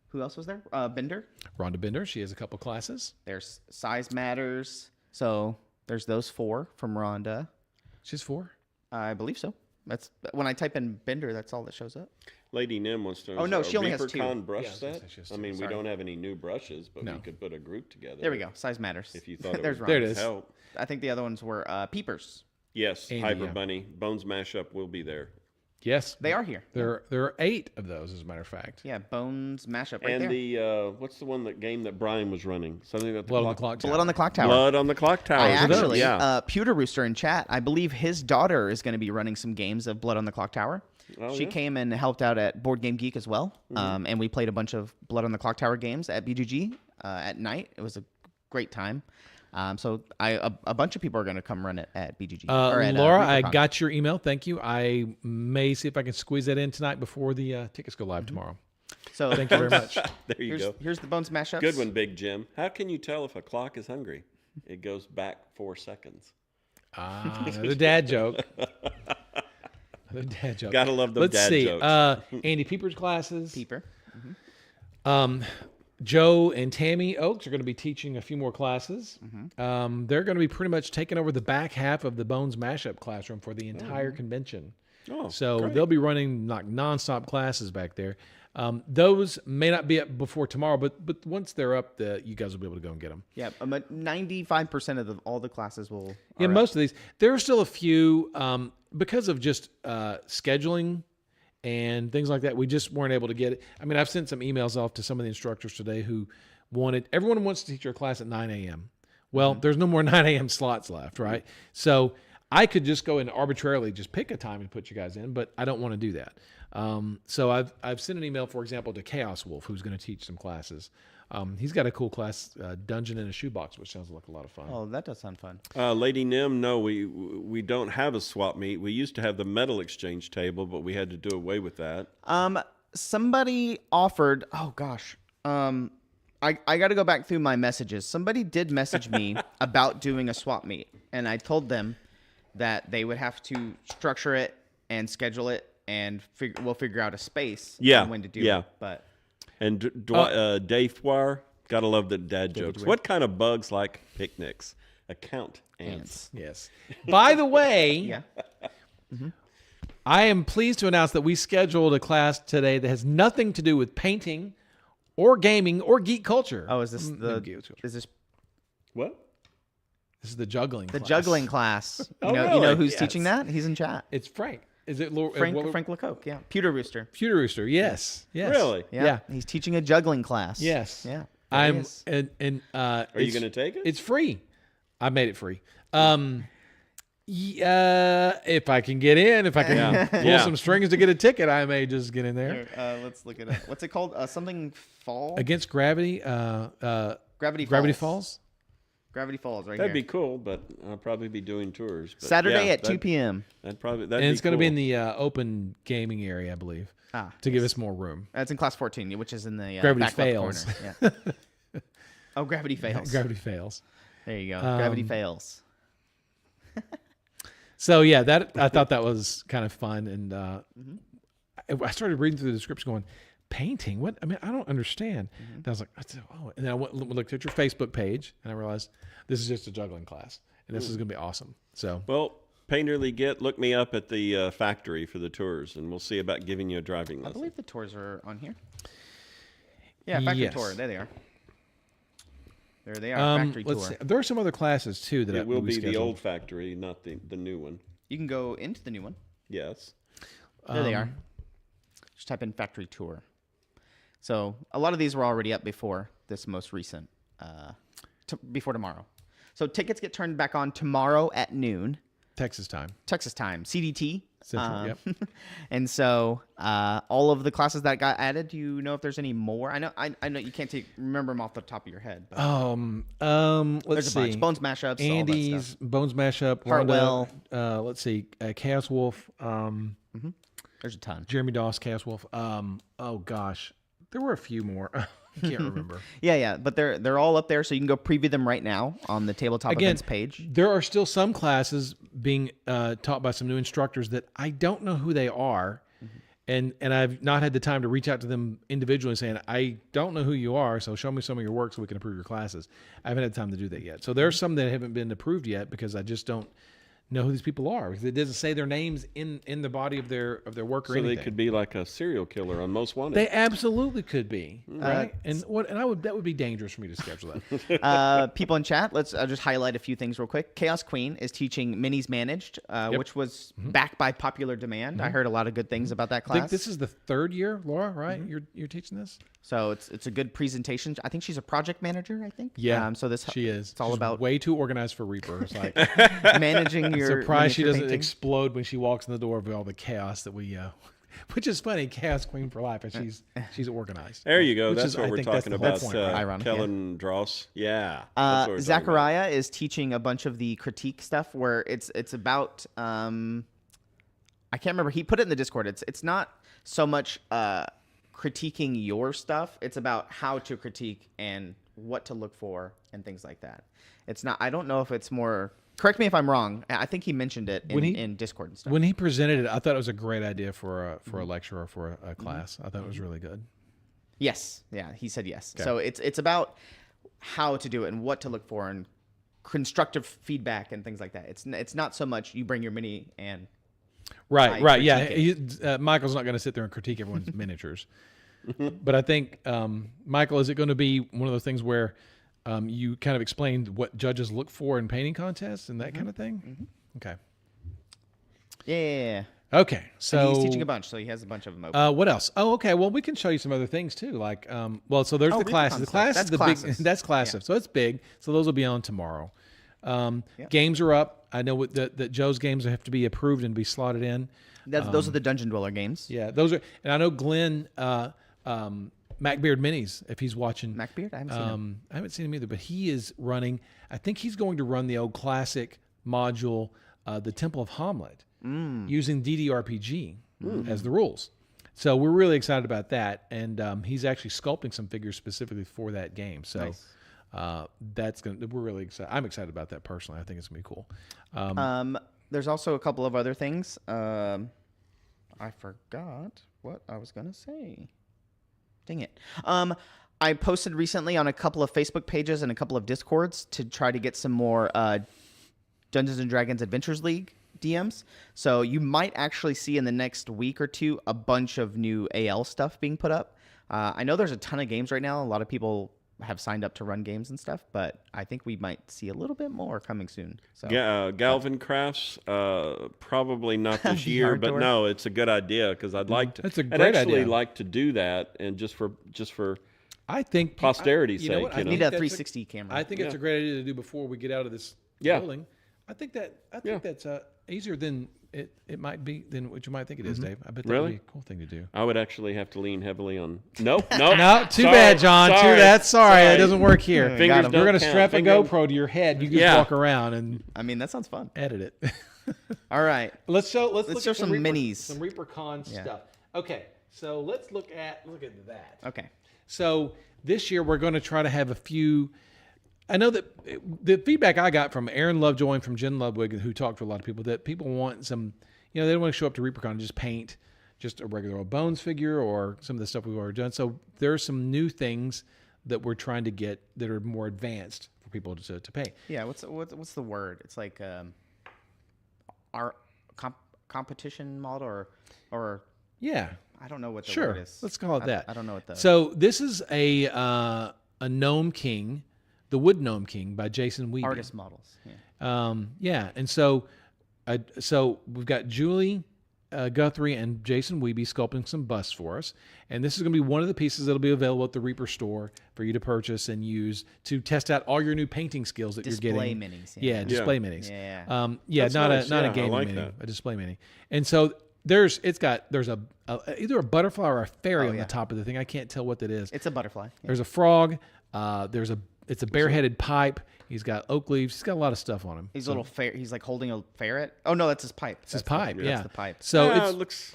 Who else was there? Bender. Rhonda Bender. She has a couple classes. There's Size Matters. So there's those 4 from Rhonda. She's 4. I believe so. That's when I type in Bender. That's all that shows up. Lady Nim wants to know. Oh, no, is she only has ReaperCon 2. brush Yeah, I was set? gonna say she has I 2. mean, Sorry. we don't have any new brushes, but No. we could put a group together. There we go. Size Matters. If you thought it There's would There it Rhonda's. is. help. I think the other ones were Peepers. Yes, Andy, Hyper yeah. Bunny. Bones Mashup will be there. Yes. They are here. There are 8 of those, as a matter of fact. Yeah, Bones Mashup right And there. the, what's the game that Brian was running? Something about the Blood on the clock. Clock Tower. Blood on the Clock Tower. Blood on the Clock Tower. I actually, yeah. Pewter Rooster in chat, I believe his daughter is going to be running some games of Blood on the Clock Tower. Oh, She yeah? came and helped out at Board Game Geek as well. And we played a bunch of Blood on the Clock Tower games at BGG at night. It was a great time. So a bunch of people are going to come run it at BGG. or at, Laura, I ReaperCon. got your email. Thank you. I may see if I can squeeze that in tonight before the tickets go live tomorrow. So Thank you very much. There you go. Here's the Bones Mashups. Good one, Big Jim. How can you tell if a clock is hungry? It goes back 4 seconds. Another dad joke. Another dad joke. Gotta love them Let's dad see. jokes. Andy Peeper's classes. Peeper. Joe and Tammy Oakes are going to be teaching a few more classes. They're going to be pretty much taking over the back half of the Bones Mashup classroom for the entire convention. Oh, So great. they'll be running like nonstop classes back there. Those may not be up before tomorrow, but once they're up, you guys will be able to go and get them. Yeah, 95% of all the classes will. Yeah, are up. most of these. There are still a few because of just scheduling and things like that. We just weren't able to get it. I mean, I've sent some emails off to some of the instructors today who everyone wants to teach their class at 9 a.m. Well, there's no more 9 a.m. slots left, right? So I could just go and arbitrarily just pick a time and put you guys in, but I don't want to do that. So I've sent an email, for example, to Chaos Wolf, who's going to teach some classes. He's got a cool class, Dungeon in a Shoebox, which sounds like a lot of fun. Oh, that does sound fun. Lady Nim, no, we don't have a swap meet. We used to have the metal exchange table, but we had to do away with that. Somebody offered. Oh gosh. I got to go back through my messages. Somebody did message me about doing a swap meet, and I told them that they would have to structure it and schedule it, and we'll figure out a space. Yeah, and when to do yeah. it. But And Dave Dwyer, gotta love the dad jokes. Dwyer. What kind of bugs like picnics? Account ants. Yes. By the way, yeah. I am pleased to announce that we scheduled a class today that has nothing to do with painting or gaming or geek culture. Oh, is this No, geek culture. is this What? This is the juggling the class. juggling class? You Oh, know really? who's Yes. teaching that? He's in chat. It's Frank. Is it Frank Lecoq? Yeah, Pewter Rooster. Pewter Rooster? Yes. Really? Yeah. He's teaching a juggling class. Yes. Yeah. Are you going to take it? It's free. I made it free. If I can get in, if I can pull some strings to get a ticket, I may just get in there. Here, let's look it up. What's it called? Something Fall? Against Gravity. Gravity Falls. Gravity Falls, right That'd here. be cool, but I'll probably be doing tours. But Saturday at 2 p.m. And it's going to be in the open gaming area, I believe, to give us more room. It's in class 14, which is in the Gravity back Fails. left corner. Yeah. Oh, Gravity Fails. Gravity Fails. There you go. Gravity Fails. So yeah, I thought that was kind of fun, and I started reading through the description, going, "Painting? What? I mean, I don't understand." And I was like, "Oh!" And then I looked at your Facebook page, and I realized this is just a juggling class, and this is going to be awesome. So, well, Painterly look me up at the factory for the tours, and we'll see about giving you a driving lesson. I believe the tours are on here. Yeah, factory tour. There they are. There they are. Factory tour. See. There are some other classes too that it will be the old factory, not the new one. You can go into the new one. Yes. There they are. Just type in factory tour. So a lot of these were already up before this most recent, before tomorrow. So tickets get turned back on tomorrow at noon. Texas time, CDT. Central, yep. And so all of the classes that got added, do you know if there's any more? I know you can't remember them off the top of your head. But let's there's see. a bunch. Bones Mashups. Andy's Bones Mashup. Hartwell. Let's see. Chaos Wolf. There's a ton. Jeremy Doss, Chaos Wolf. Oh gosh, there were a few more. I can't remember. Yeah, but they're all up there, so you can go preview them right now on the tabletop events page. There are still some classes being taught by some new instructors that I don't know who they are, and I've not had the time to reach out to them individually saying, I don't know who you are, so show me some of your work so we can approve your classes. I haven't had time to do that yet. So there's some that haven't been approved yet because I just don't know who these people are, because it doesn't say their names in the body of their work or anything. So they could be like a serial killer on Most Wanted. They absolutely could be, right? That would be dangerous for me to schedule that. People in chat, let's just highlight a few things real quick. Chaos Queen is teaching Minis Managed, which was backed by popular demand. I heard a lot of good things about that class. I think this is the third year, Laura, right? You're teaching this? So it's a good presentation. I think she's a project manager, I think. Yeah, so she is. It's all about way too organized for Reaper. It's like managing your. Surprised she doesn't painting. explode when she walks in the door of all the chaos that we. Which is funny, Chaos Queen for life, and she's organized. There you go. Which That's what we're talking about. Ironic, Kellen Dross. Yeah. Zachariah is teaching a bunch of the critique stuff where it's about. I can't remember. He put it in the Discord. It's not so much. Critiquing your stuff, it's about how to critique and what to look for and things like that. It's not, I don't know if it's more, correct me if I'm wrong, I think he mentioned it in Discord and stuff. When he presented it, I thought it was a great idea for a lecture or for a class. I thought it was really good. Yes, yeah, he said yes. Okay. So it's about how to do it and what to look for and constructive feedback and things like that. It's not so much you bring your mini and right, yeah. Michael's not going to sit there and critique everyone's miniatures. But I think, Michael, is it going to be one of those things where you kind of explained what judges look for in painting contests and that kind of thing? Okay. Yeah. Okay, so and he's teaching a bunch, so he has a bunch of them open. What else? Oh, okay. Well, we can show you some other things too. Like, so there's the classes. The class is the classes. big. That's class stuff. So it's big. So those will be on tomorrow. Games are up. I know that Joe's games have to be approved and be slotted in. Those are the Dungeon Dweller games. Yeah, those are. And I know Glenn, Macbeard Minis, if he's watching. Macbeard? I haven't seen him. I haven't seen him either, but he is running. I think he's going to run the old classic module, the Temple of Hamlet, using DDRPG as the rules. So we're really excited about that, and he's actually sculpting some figures specifically for that game. So. Nice. We're really excited. I'm excited about that personally. I think it's gonna be cool. There's also a couple of other things. I forgot what I was gonna say. Dang it. I posted recently on a couple of Facebook pages and a couple of Discords to try to get some more Dungeons and Dragons Adventures League DMs. So you might actually see in the next week or two a bunch of new AL stuff being put up. I know there's a ton of games right now. A lot of people have signed up to run games and stuff, but I think we might see a little bit more coming soon. So Galvin Crafts, probably not this year, but no, it's a good idea because I'd like to. That's a great idea. Like to do that, and just for I think posterity's sake. What? I need a 360 camera. I think it's a great idea to do before we get out of this building. I think that's easier than it might be than what you might think it is, Dave. I bet that would be a cool thing to do. I would actually have to lean heavily on. No, too bad, John. Too bad. Sorry, it doesn't work here. We're gonna strap a GoPro to your head. You just walk around and. I mean, that sounds fun. Edit it. All right. Let's show some minis. Some ReaperCon stuff. Okay, so let's look at that. Okay. So this year we're going to try to have a few. I know that the feedback I got from Aaron Lovejoy and from Jen Ludwig, who talked to a lot of people, that people want some, they don't want to show up to ReaperCon and just paint just a regular old Bones figure or some of the stuff we've already done. So there are some new things that we're trying to get that are more advanced for people to paint. Yeah, what's the word? It's like our competition model or yeah. I don't know what the word is. Let's call it that. I don't know what the. So this is a Gnome King. The Wood Gnome King by Jason Wiebe. Artist models. Yeah. And so we've got Julie Guthrie and Jason Wiebe sculpting some busts for us. And this is going to be one of the pieces that'll be available at the Reaper store for you to purchase and use to test out all your new painting skills that you're getting. Display minis. Yeah, display minis. Yeah. Not a gaming mini, a display mini. And so there's a either a butterfly or a fairy on the top of the thing. I can't tell what that is. It's a butterfly. Yeah. There's a frog. It's a bare-headed pipe. He's got oak leaves. He's got a lot of stuff on him. He's He's like holding a ferret. Oh no, that's his pipe. It's his pipe. Yeah, that's the pipe. So it looks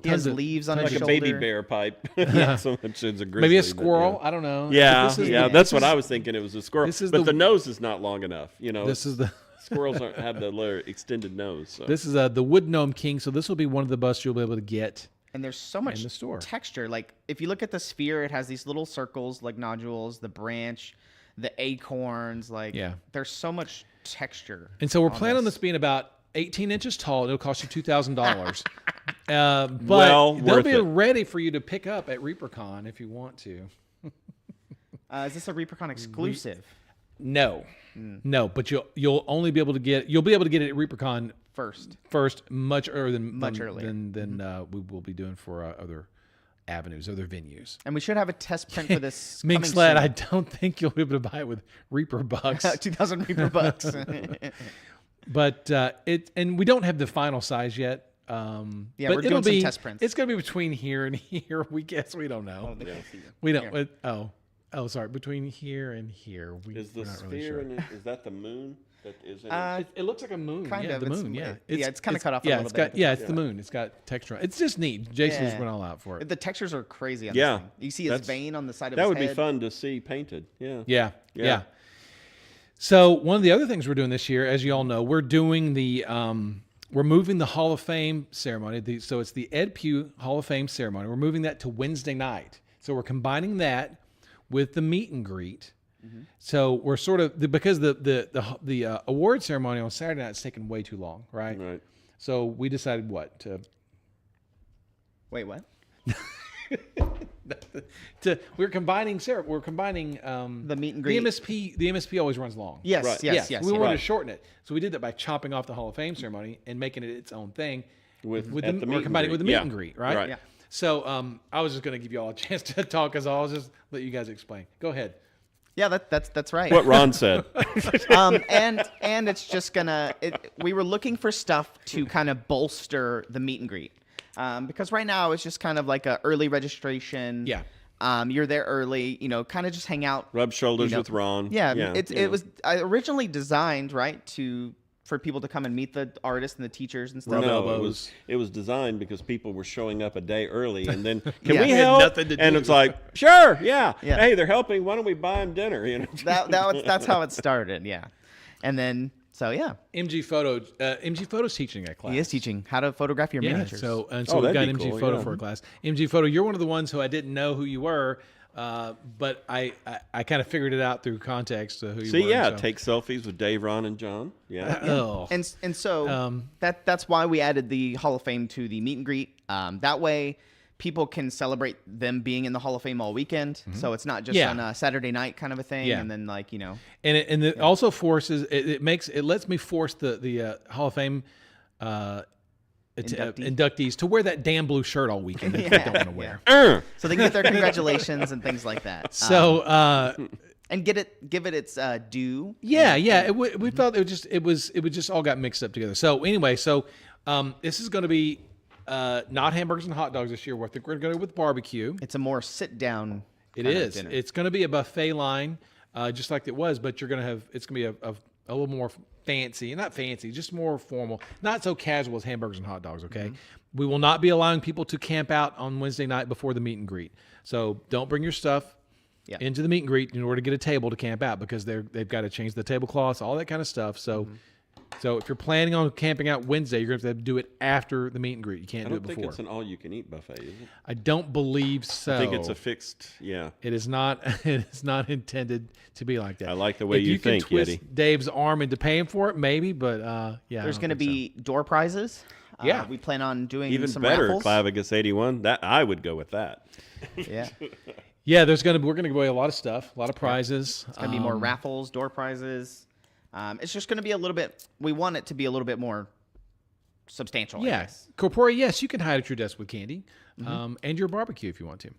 he has leaves on his shoulder. Like a baby bear pipe. Not so much as a grizzly. Maybe a squirrel. I don't know. Yeah, that's what I was thinking. It was a squirrel. But the nose is not long enough. This is the squirrels have the little extended nose. So. This is the Wood Gnome King. So this will be one of the busts you'll be able to get. And there's so much in the store. Texture. Like if you look at the sphere, it has these little circles like nodules, the branch, the acorns. Like there's so much texture. And so we're planning on this being about 18 inches tall. It'll cost you $2,000. But they'll be ready for you to pick up at ReaperCon if you want to. Is this a ReaperCon exclusive? No, but you'll only be able to get it at ReaperCon first, much earlier than we will be doing for other avenues, other venues. And we should have a test print for this. Mink Sled, I don't think you'll be able to buy it with Reaper bucks. 2,000 Reaper bucks. But and we don't have the final size yet. But we're doing some test prints. It's going to be between here and here. We guess we don't know. We don't. Oh, sorry. Between here and here, is the sphere? Really sure. Is that the moon? That is. It looks like a moon. Kind of the moon. Yeah, it's kind of cut off. A little bit. It's the moon. It's got texture. It's just neat. Jason's went all out for it. The textures are crazy. On this thing. You see his vein on the side of his head. That would be fun to see painted. Yeah. So one of the other things we're doing this year, as you all know, we're doing we're moving the Hall of Fame ceremony. So it's the Ed Pugh Hall of Fame ceremony. We're moving that to Wednesday night. So we're combining that with the meet and greet. Mm-hmm. So we're sort of because the award ceremony on Saturday night is taking way too long, right? Right. So we decided Wait, what? We're combining the meet and greet. The MSP always runs long. Yes, right. yes. We wanted to shorten it, so we did that by chopping off the Hall of Fame ceremony and making it its own thing. We're combining it with the meet and greet, right? Yeah. So I was just going to give you all a chance to talk, because I'll just let you guys explain. Go ahead. Yeah, that's right. What Ron said. And it's just we were looking for stuff to kind of bolster the meet and greet. Because right now it's just kind of like a early registration. Yeah. You're there early, kind of just hang out. Rub shoulders with Ron. Yeah. It was originally designed, right, for people to come and meet the artists and the teachers and stuff. No, it was designed because people were showing up a day early, and then can we help? And it's like, sure, yeah. Hey, they're helping. Why don't we buy them dinner? That's how it started. Yeah, and then MG Photo's teaching that class. He is teaching how to photograph your miniatures. So we've got MG Photo for a class. MG Photo, you're one of the ones who I didn't know who you were. But I kind of figured it out through context who you were. Take selfies with Dave, Ron, and John. Yeah. And so that's why we added the Hall of Fame to the meet and greet. That way, people can celebrate them being in the Hall of Fame all weekend. So it's not just on a Saturday night kind of a thing. And then and it also forces it lets me force the Hall of Fame inductees to wear that damn blue shirt all weekend if they don't want to wear. So they can get their congratulations and things like that. So and give it its due. Yeah. We felt it was just all got mixed up together. So anyway, this is going to be not hamburgers and hot dogs this year. I think we're going to go with barbecue. It's a more sit down. It is. It's going to be a buffet line, just like it was, but it's going to be a little more fancy, not fancy, just more formal, not so casual as hamburgers and hot dogs. Okay. We will not be allowing people to camp out on Wednesday night before the meet and greet. So don't bring your stuff into the meet and greet in order to get a table to camp out, because they've got to change the tablecloths, all that kind of stuff. So. So if you're planning on camping out Wednesday, you're going to have to do it after the meet and greet. You can't do it before. I don't think it's an all-you-can-eat buffet, is it? I don't believe so. I think it's a fixed, It is not. It is not intended to be like that. I like the way you think, can twist Yeti. Dave's arm into paying for it, maybe, but there's going to be door prizes. We plan on doing even some better. raffles. Clavigus 81. That I would go with that. Yeah. Yeah, we're going to give away a lot of stuff, a lot of prizes. It's going to be more raffles, door prizes. It's just going to be a little bit. We want it to be a little bit more substantial. Yeah, corporeal. Yes, you can hide at your desk with candy, and your barbecue if you want to.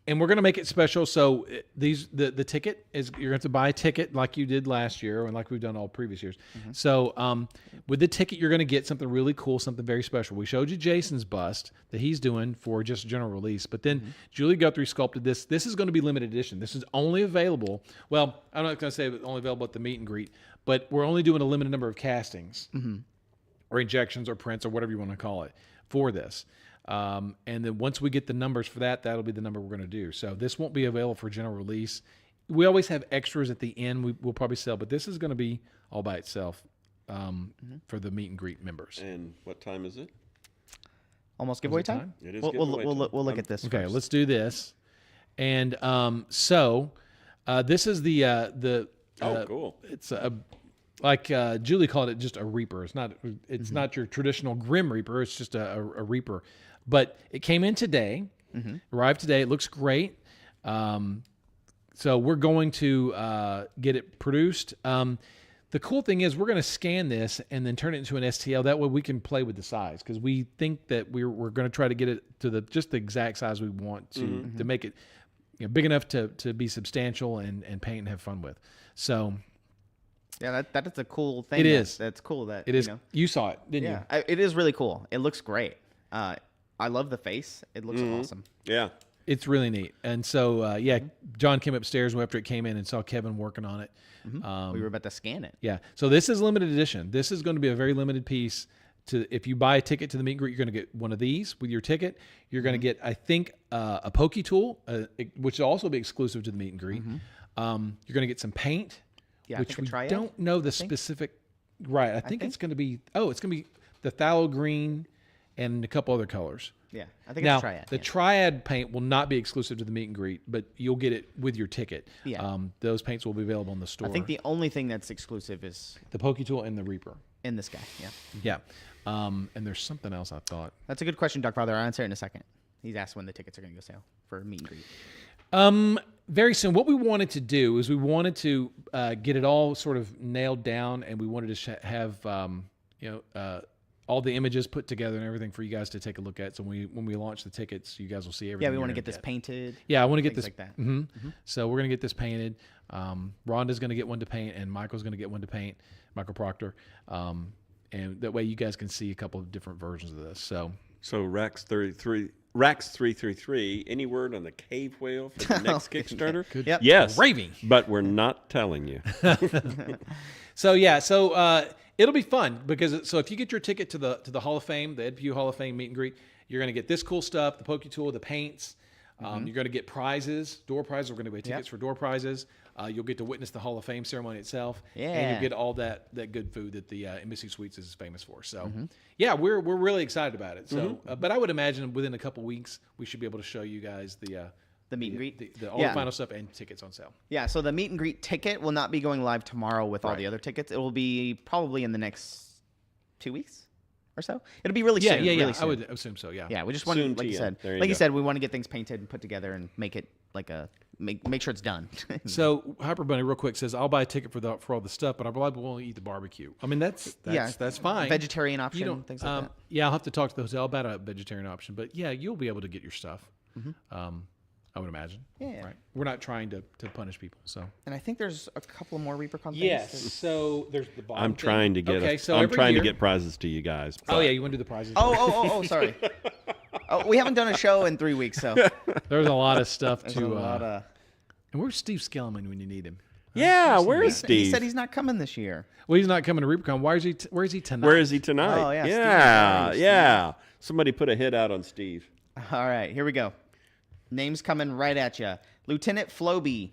And we're going to make it special. So the ticket is, you're going to have to buy a ticket like you did last year and like we've done all previous years. So with the ticket, you're going to get something really cool, something very special. We showed you Jason's bust that he's doing for just general release, but then Julie Guthrie sculpted this. This is going to be limited edition. This is only available. Well, I'm not going to say it's only available at the meet and greet, but we're only doing a limited number of castings or injections or prints or whatever you want to call it for this. And then once we get the numbers for that, that'll be the number we're going to do. So this won't be available for general release. We always have extras at the end we'll probably sell, but this is going to be all by itself for the meet and greet members. And what time is it? Almost giveaway time? It is We'll giveaway look at this Okay, first. let's do this. And this is the cool. It's like Julie called it, just a Reaper. It's not your traditional Grim Reaper. It's just a Reaper. But it came in today, arrived today. It looks great. So we're going to get it produced. The cool thing is we're going to scan this and then turn it into an STL. That way we can play with the size, because we think that we're going to try to get it to just the exact size we want to make it big enough to be substantial and paint and have fun with. So yeah, that is a cool thing. It is. That's cool. That it is. You saw it, didn't you? It is really cool. It looks great. I love the face. It looks awesome. Yeah. It's really neat. And so, John came upstairs after it came in and saw Kevin working on it. We were about to scan it. Yeah. So this is limited edition. This is going to be a very limited piece. If you buy a ticket to the meet and greet, you're going to get one of these with your ticket. You're going to get, I think, a pokey tool, which will also be exclusive to the meet and greet. You're going to get some paint, which we don't know the specific. Right. I think it's going to be. It's going to be the phthalo green and a couple other colors. Yeah, I think it's a triad. The triad paint will not be exclusive to the meet and greet, but you'll get it with your ticket. Yeah. Those paints will be available in the store. I think the only thing that's exclusive is the pokey tool and the Reaper. In this guy, yeah. Yeah. And there's something else I thought. That's a good question, Dark Father. I'll answer it in a second. He's asked when the tickets are going to go sale for meet and greet. Very soon. What we wanted to do is we wanted to get it all sort of nailed down, and we wanted to have all the images put together and everything for you guys to take a look at. So when we launch the tickets, you guys will see everything. Yeah, we want to get this painted. Yeah, I want to get this like that. So we're going to get this painted. Rhonda's going to get one to paint, and Michael's going to get one to paint. Michael Proctor. And that way you guys can see a couple of different versions of this. So Rex 333. Any word on the cave whale for the next Kickstarter? Yep. Yes, raving. But we're not telling you. So it'll be fun because if you get your ticket to the Hall of Fame, the Ed Pugh Hall of Fame meet and greet, you're going to get this cool stuff: the pokey tool, the paints. You're going to get prizes, door prizes. We're going to get tickets for door prizes. You'll get to witness the Hall of Fame ceremony itself, and you'll get all that good food that the Embassy Suites is famous for. So, we're really excited about it. So, but I would imagine within a couple weeks we should be able to show you guys the meet and greet, all the final stuff, and tickets on sale. Yeah. So the meet and greet ticket will not be going live tomorrow with all the other tickets. It will be probably in the next 2 weeks or so. It'll be really soon. Really soon. I would assume so. Yeah. Yeah, we just want to, like you said, we want to get things painted and put together and make it like make sure it's done. So Hyper Bunny, real quick, says I'll buy a ticket for all the stuff, but I probably won't eat the barbecue. I mean, that's fine. Vegetarian option, things like that. Yeah, I'll have to talk to the hotel about a vegetarian option, but yeah, you'll be able to get your stuff. I would imagine. Yeah. Right. We're not trying to punish people. So. And I think there's a couple more ReaperCon things. Yes. So there's the bottom. I'm trying to get. I'm trying to get prizes to you guys. But. Oh yeah, you want to do the prizes? Oh, sorry. We haven't done a show in 3 weeks, so there's a lot of stuff there's to. A lot of... And where's Steve Skellman when you need him? Yeah, where is Steve? He said he's not coming this year. Well, he's not coming to ReaperCon. Where is he tonight? Where is he tonight? Oh yeah. Yeah. Somebody put a hit out on Steve. All right, here we go. Names coming right at you. Lieutenant Floby.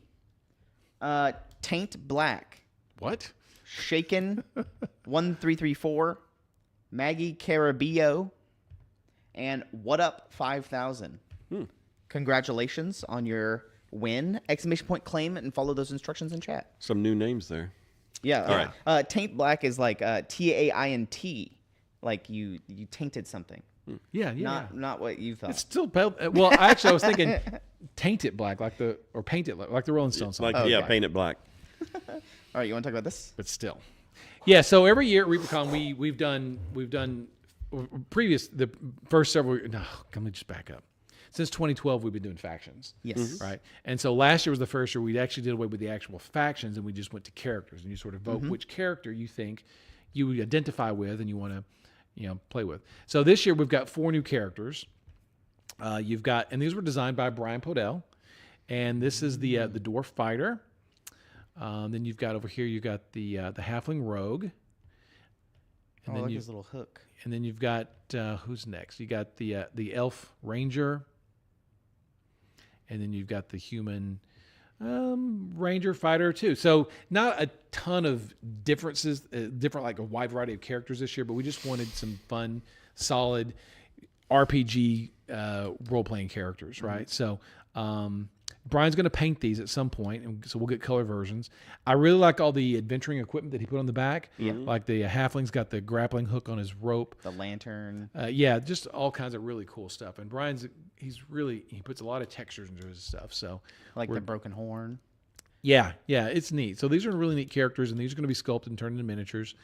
Taint Black. What? Shaken 1334. Maggie Carabillo. And What Up 5000. Congratulations on your win! ! Claim it and follow those instructions in chat. Some new names there. Yeah. All right. Taint Black is like TAINT. Like you tainted something. Yeah. Not what you thought. It's still well. Actually, I was thinking taint it black, or paint it like the Rolling Stones song. Paint it black. All right, you want to talk about this? But still, yeah. So every year at ReaperCon, we've done the first several. No, let me just back up. Since 2012, we've been doing factions. Yes. Right. And so last year was the first year we actually did away with the actual factions, and we just went to characters, and you sort of vote which character you think you identify with, and you want to. Play with. So this year we've got 4 new characters. You've got, and these were designed by Brian Podell, and this is the Dwarf Fighter. Then you've got over here, you got the Halfling Rogue. And then his little hook. And then you've got who's next? You got the Elf Ranger, and then you've got the Human Ranger Fighter too. So not a ton of differences, different like a wide variety of characters this year, but we just wanted some fun, solid RPG role-playing characters, right? So Brian's going to paint these at some point, and so we'll get color versions. I really like all the adventuring equipment that he put on the back. Yeah. Like the Halfling's got the grappling hook on his rope. The lantern. Yeah, just all kinds of really cool stuff. And Brian's, he puts a lot of textures into his stuff. So like the broken horn. Yeah, it's neat. So these are really neat characters, and these are going to be sculpted and turned into miniatures.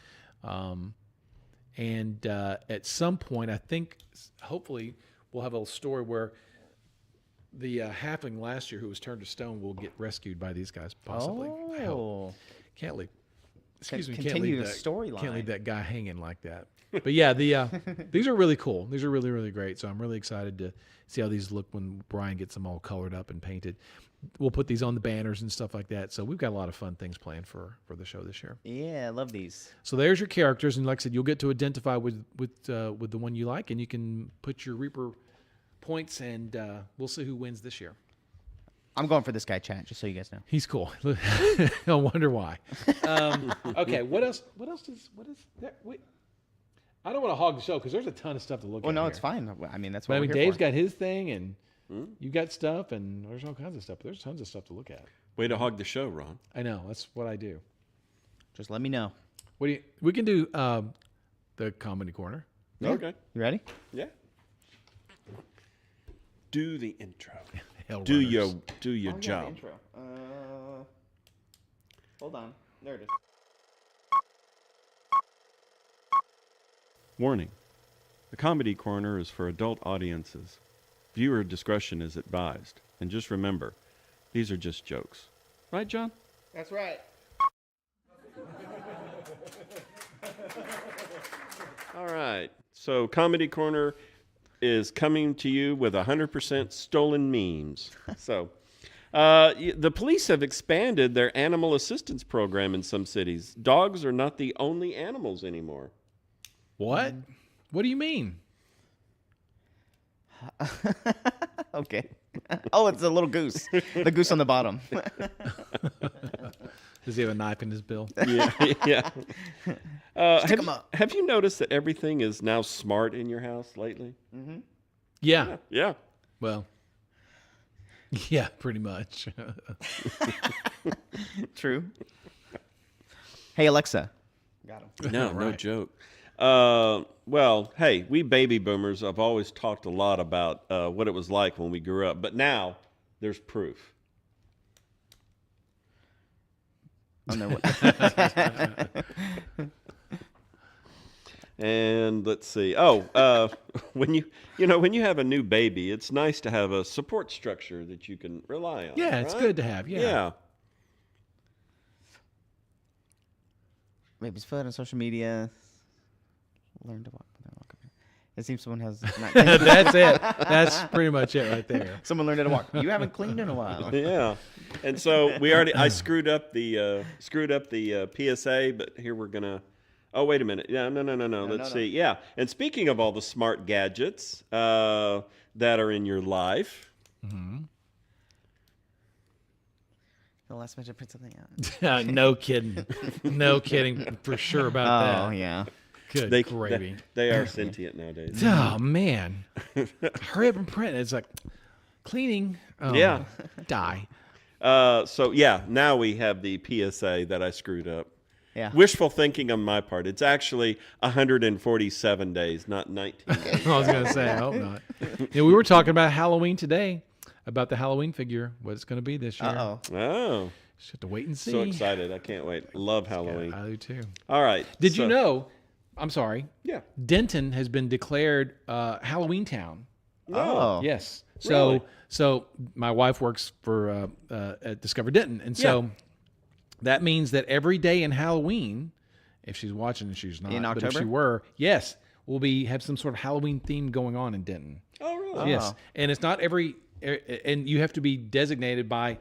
And at some point, I think, hopefully, we'll have a story where the halfling last year who was turned to stone will get rescued by these guys, possibly. Oh. I hope. Can't leave. Excuse me. Continue the storyline. Can't leave that guy hanging like that. But yeah, these are really cool. These are really, really great. So I'm really excited to see how these look when Brian gets them all colored up and painted. We'll put these on the banners and stuff like that. So we've got a lot of fun things planned for the show this year. Yeah, I love these. So there's your characters, and like I said, you'll get to identify with the one you like, and you can put your Reaper points, and we'll see who wins this year. I'm going for this guy, chat, just so you guys know. He's cool. I wonder why. Okay, what else is there? Wait. I don't want to hog the show because there's a ton of stuff to look at. Well, no, here. It's fine. I mean, that's what we're here Dave's for. got his thing, and you got stuff, and there's all kinds of stuff. There's tons of stuff to look at. Way to hog the show, Ron. I know. That's what I do. Just let me know. We can do the comedy corner. Yeah. Okay. You ready? Yeah. Do the intro. Do your job. Intro. Hold on. There it is. Warning. The Comedy Corner is for adult audiences. Viewer discretion is advised. And just remember, these are just jokes. Right, John? That's right. All right. So Comedy Corner is coming to you with 100% stolen memes. So the police have expanded their animal assistance program in some cities. Dogs are not the only animals anymore. What? What do you mean? Okay. Oh, it's a little goose. The goose on the bottom. Does he have a knife in his bill? Yeah. Stick 'em up. Have you noticed that everything is now smart in your house lately? Mm-hmm. Yeah. Well, yeah, pretty much. True. Hey, Alexa. Got him. No joke. Well, hey, we baby boomers have always talked a lot about what it was like when we grew up, but now there's proof. Oh, no, And let's see. When you have a new baby, it's nice to have a support structure that you can rely on. Yeah, it's right? good to have. Yeah. Baby's foot on social media. Learn to walk. It seems someone has not That's it. That's pretty much it right there. Someone learned how to walk. You haven't cleaned in a while. Yeah. And so I screwed up the PSA, but here we're gonna. Oh, wait a minute. Yeah, no. Let's see. Yeah. And speaking of all the smart gadgets that are in your life. Mm-hmm. The last minute put something out. No kidding. No kidding for sure about that. Oh, yeah. Good gravy. They are sentient nowadays. Oh, man. Hurry up and print. It's like cleaning. Oh, yeah. Die. So, yeah, now we have the PSA that I screwed up. Yeah. Wishful thinking on my part. It's actually 147 days, not 19 days. I was going to say, I hope not. We were talking about Halloween today, about the Halloween figure, what it's going to be this year. Uh-oh. Oh. Just have to wait and see. So excited. I can't wait. Love Halloween. I do too. All right. Did you know, I'm sorry. Yeah. Denton has been declared Halloween Town. Oh. Yes. Really? So my wife works for at Discover Denton, and so that means that every day in Halloween, if she's watching and she's not, in but if October? she were, yes, we'll have some sort of Halloween theme going on in Denton. Oh, really? Yes, and it's not every, and you have to be designated by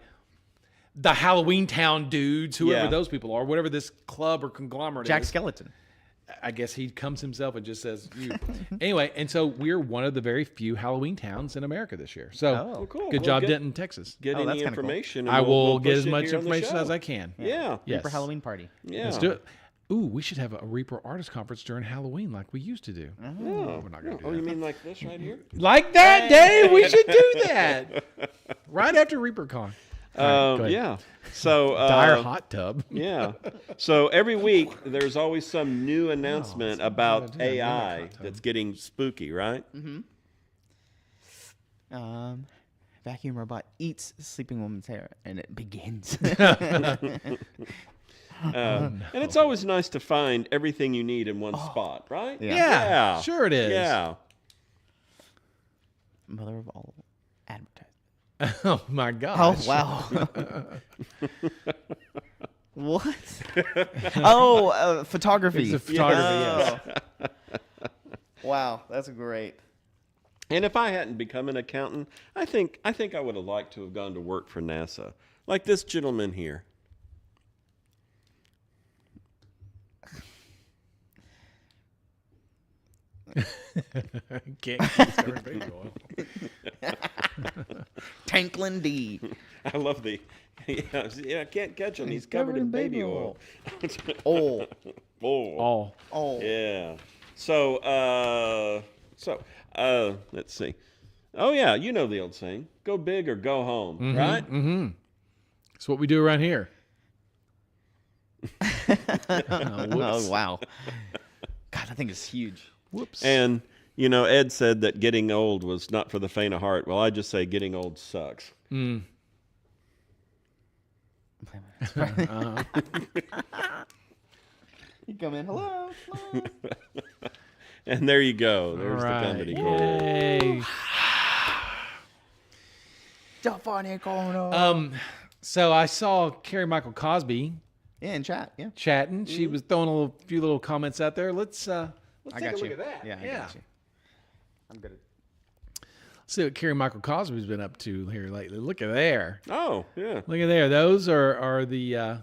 the Halloween Town dudes, whoever those people are, whatever this club or conglomerate Jack is. Skeleton. I guess he comes himself and just says, you. Anyway, and so we're one of the very few Halloween towns in America this year. So cool. good job, Denton, Texas. Get that's any kinda cool. information. I and will we'll get push as it much here on the information show. as I can. Yeah. Yes. For Halloween party. Yeah. Let's do it. Ooh, we should have a Reaper Artist Conference during Halloween like we used to do. Oh, We're not going to do oh, that. you mean like this right here? Like that, Dave? We should do that. Right after ReaperCon. All right, go ahead. Yeah. So Dire hot tub. Yeah. So every week there's always some new announcement about AI that's getting spooky, right? Vacuum robot eats sleeping woman's hair, and it begins. And it's always nice to find everything you need in one spot, right? Yeah. Sure it is. Yeah. Mother of all advertisements. Oh, my gosh. Oh, wow. What? Oh, photography. It's a photography, yes. Wow, that's great. And if I hadn't become an accountant, I think I would have liked to have gone to work for NASA, like this gentleman here. Can't keep stirring baby oil. Tanklin D. I love the. Yeah, I can't catch him. He's covered in baby oil. Oh. Oh. Yeah. So, let's see. Oh yeah, you know the old saying: "Go big or go home." Right? Mm-hmm. That's what we do around here. Oh, wow. God, that thing is huge. Whoops. And Ed said that getting old was not for the faint of heart. Well, I just say getting old sucks. Mm. You come in, hello. And there you go. There's the comedy corner. Yay. The funny corner. So I saw Carrie Michael Cosby Yeah, in chat. Yeah. chatting. She was throwing a few little comments out there. Let's I take got a look you. at that. Yeah, I got you. I'm good at See what Carrie Michael Cosby's been up to here lately. Look at there. Oh, yeah. Look at there. Those are the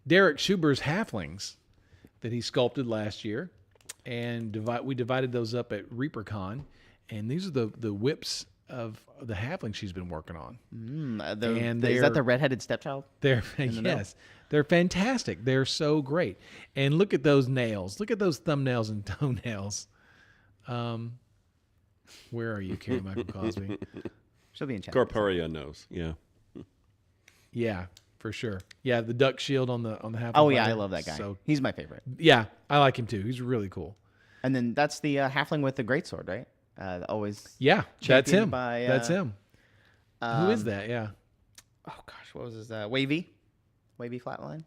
Derek Schuber's halflings that he sculpted last year. And we divided those up at ReaperCon. And these are the whips of the halflings she's been working on. And is that the redheaded stepchild? They're yes, they're fantastic. They're so great. And look at those nails. Look at those thumbnails and toenails. Where are you, Carrie Michael Cosby? She'll be in chat. Corporea knows. Yeah. Yeah, for sure. Yeah, the duck shield on the half. Oh yeah, I love that guy. So He's my favorite. yeah, I like him too. He's really cool. And then that's the halfling with the greatsword, right? Always. Yeah, that's him. By, that's him. Who is that? Yeah. Oh gosh, what was his Wavy Flatline?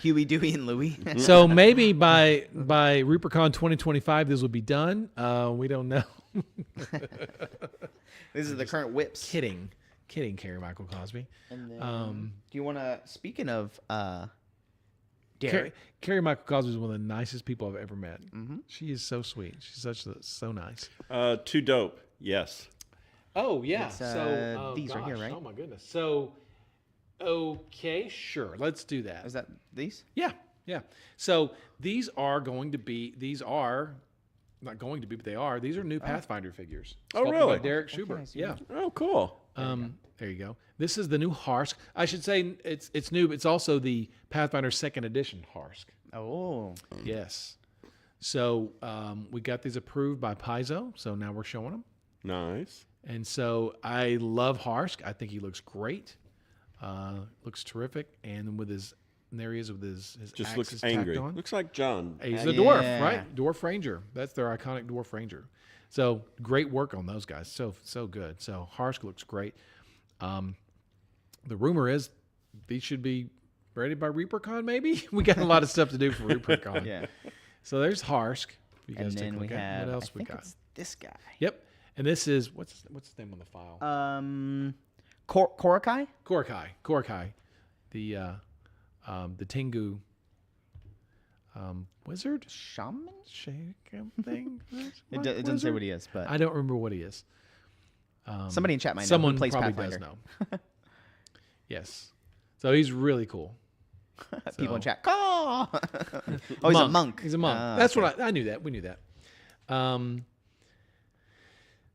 Huey, Dewey, and Louie. So maybe by ReaperCon 2025, this will be done. We don't know. These are the current whips. Kidding, Carrie Michael Cosby. And then, do you want to? Speaking of, Carrie Michael Cosby is one of the nicest people I've ever met. Mm-hmm. She is so sweet. She's so nice. Too dope. Yes. Oh yeah. These are here, right? Oh my goodness. So, okay, sure. Let's do that. Is that these? Yeah. So these are going to be. These are not going to be, but they are. These are new Pathfinder figures. Oh, Sculpted really? By Derek Schubert. Yeah. Oh, cool. There you go. This is the new Harsk. I should say it's new, but it's also the Pathfinder 2nd Edition Harsk. Oh. Yes. So we got these approved by Paizo, so now we're showing them. Nice. And so I love Harsk. I think he looks great. Looks terrific. And with his, and there he is with his Just axes looks angry. tacked on. Looks like John. He's a dwarf, right? Dwarf Ranger. That's their iconic Dwarf Ranger. So great work on those guys. So good. So Harsk looks great. The rumor is these should be ready by ReaperCon, maybe? We got a lot of stuff to do for ReaperCon. Yeah. So there's Harsk. You guys And take a then we look at have. what else I we think got. it's this guy. Yep. And this is what's his name on the file? Korakai? Korakai. The Tengu wizard? Shaman? Thing? It doesn't say what he is, but I don't remember what he is. somebody in chat might know. Someone Who plays probably Pathfinder. does know. Yes. So he's really cool. People in chat. Oh, he's a monk. He's a monk. Ah, That's okay. what I knew that. We knew that.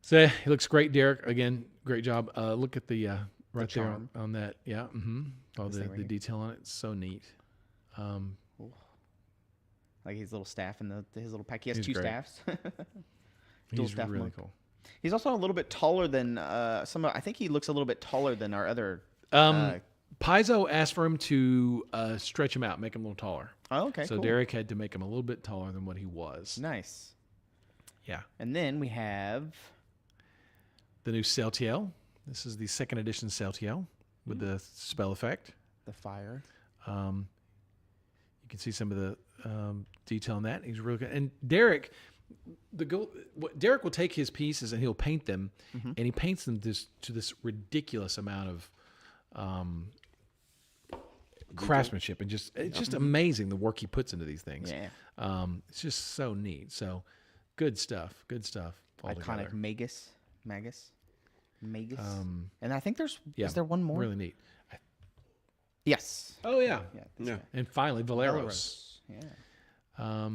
So he looks great, Derek. Again, great job. Look at the right there on that. Yeah. Mm-hmm. All the detail on it. It's so neat. Like his little staff and his little pack. He has He's two great. staffs. He's staff really monk. cool. He's also a little bit taller than some. I think he looks a little bit taller than our other. Paizo asked for him to stretch him out, make him a little taller. Oh, okay. So cool. Derek had to make him a little bit taller than what he was. Nice. Yeah. And then we have The new Celtiel. This is the 2nd edition Celtiel with the spell effect. the fire. You can see some of the detail on that. He's really good. And Derek, Derek will take his pieces and he'll paint them, and he paints them to this ridiculous amount of craftsmanship, and it's just amazing the work he puts into these things. Yeah. It's just so neat. So good stuff. Iconic Magus. And I think there's is there one more? Really neat. Yes. Oh yeah. Yeah. And finally, Valeros. Yeah.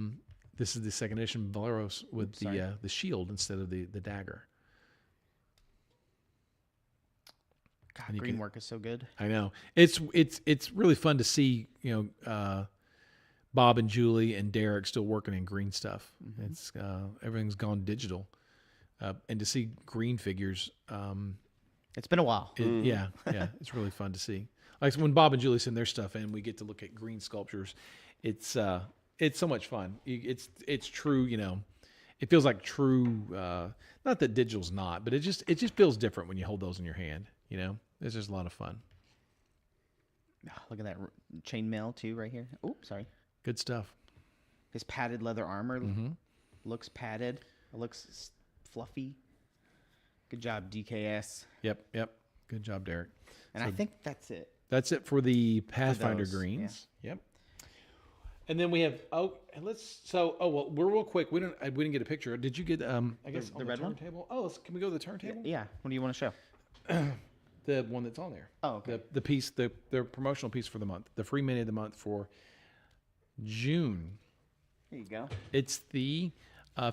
This is the 2nd edition Valeros with the shield instead of the dagger. God, green work is so good. I know. It's really fun to see, Bob and Julie and Derek still working in green stuff. It's everything's gone digital. And to see green figures, it's been a while. Yeah, it's really fun to see. Like when Bob and Julie send their stuff in, we get to look at green sculptures. It's so much fun. It's true, it feels like true. Not that digital's not, but it just feels different when you hold those in your hand. It's just a lot of fun. Look at that chainmail too, right here. Oh, sorry. Good stuff. His padded leather armor looks padded. It looks fluffy. Good job, DKS. Yep. Good job, Derek. And I think that's it. That's it for the Pathfinder those, greens. Yeah. Yep. And then we have we're real quick. We didn't get a picture. Did you get I guess the on red one? turntable? Oh, can we go to the turntable? Yeah. What do you want to show? The one that's on there. Oh, okay. The piece, the promotional piece for the month, the free mini of the month for June. Here you go. It's the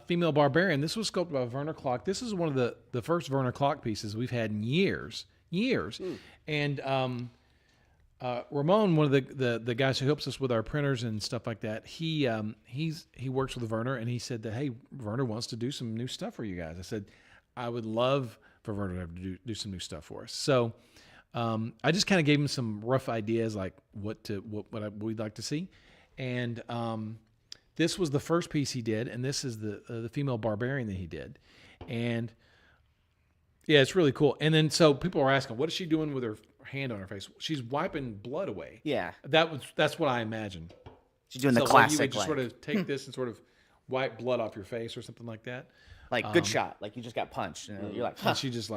female barbarian. This was sculpted by Werner Klock. This is one of the first Werner Klock pieces we've had in years. And Ramon, one of the guys who helps us with our printers and stuff like that, he works with Werner, and he said that, hey, Werner wants to do some new stuff for you guys. I said, I would love for Werner to do some new stuff for us. So I just kind of gave him some rough ideas, like what we'd like to see, and this was the first piece he did, and this is the female barbarian that he did, and yeah, it's really cool. And then so people are asking, what is she doing with her hand on her face? She's wiping blood away. Yeah, that's what I imagined. She's doing the Like classic. you would just sort of take this and sort of wipe blood off your face or something like that. Like good shot, like you just got punched. And you're like, huh. And she just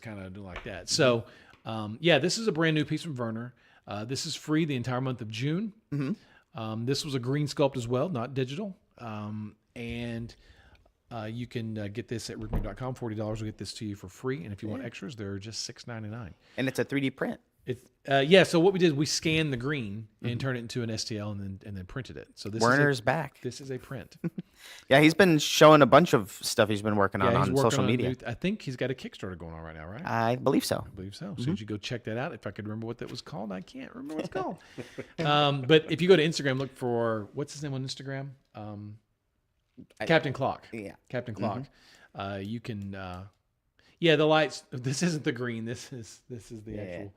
kind of do like that. So, yeah, this is a brand new piece from Werner. This is free the entire month of June. Mm-hmm. This was a green sculpt as well, not digital. And you can get this at ReaperCon. $40 will get this to you for free. And if you want extras, they're just $6.99. And it's a 3D print. It's yeah. So what we did, we scanned the green and turned it into an STL and then printed it. So this Werner's back. This is a print. Yeah, he's been showing a bunch of stuff he's been working on he's working social media. I think he's got a Kickstarter going on right now, right? I believe so. I believe so. So you go check that out. If I could remember what that was called, I can't remember what it's called. But if you go to Instagram, look for what's his name on Instagram? Captain Clock. Yeah, Captain Clock. You can. Yeah, the lights. This isn't the green. This is the actual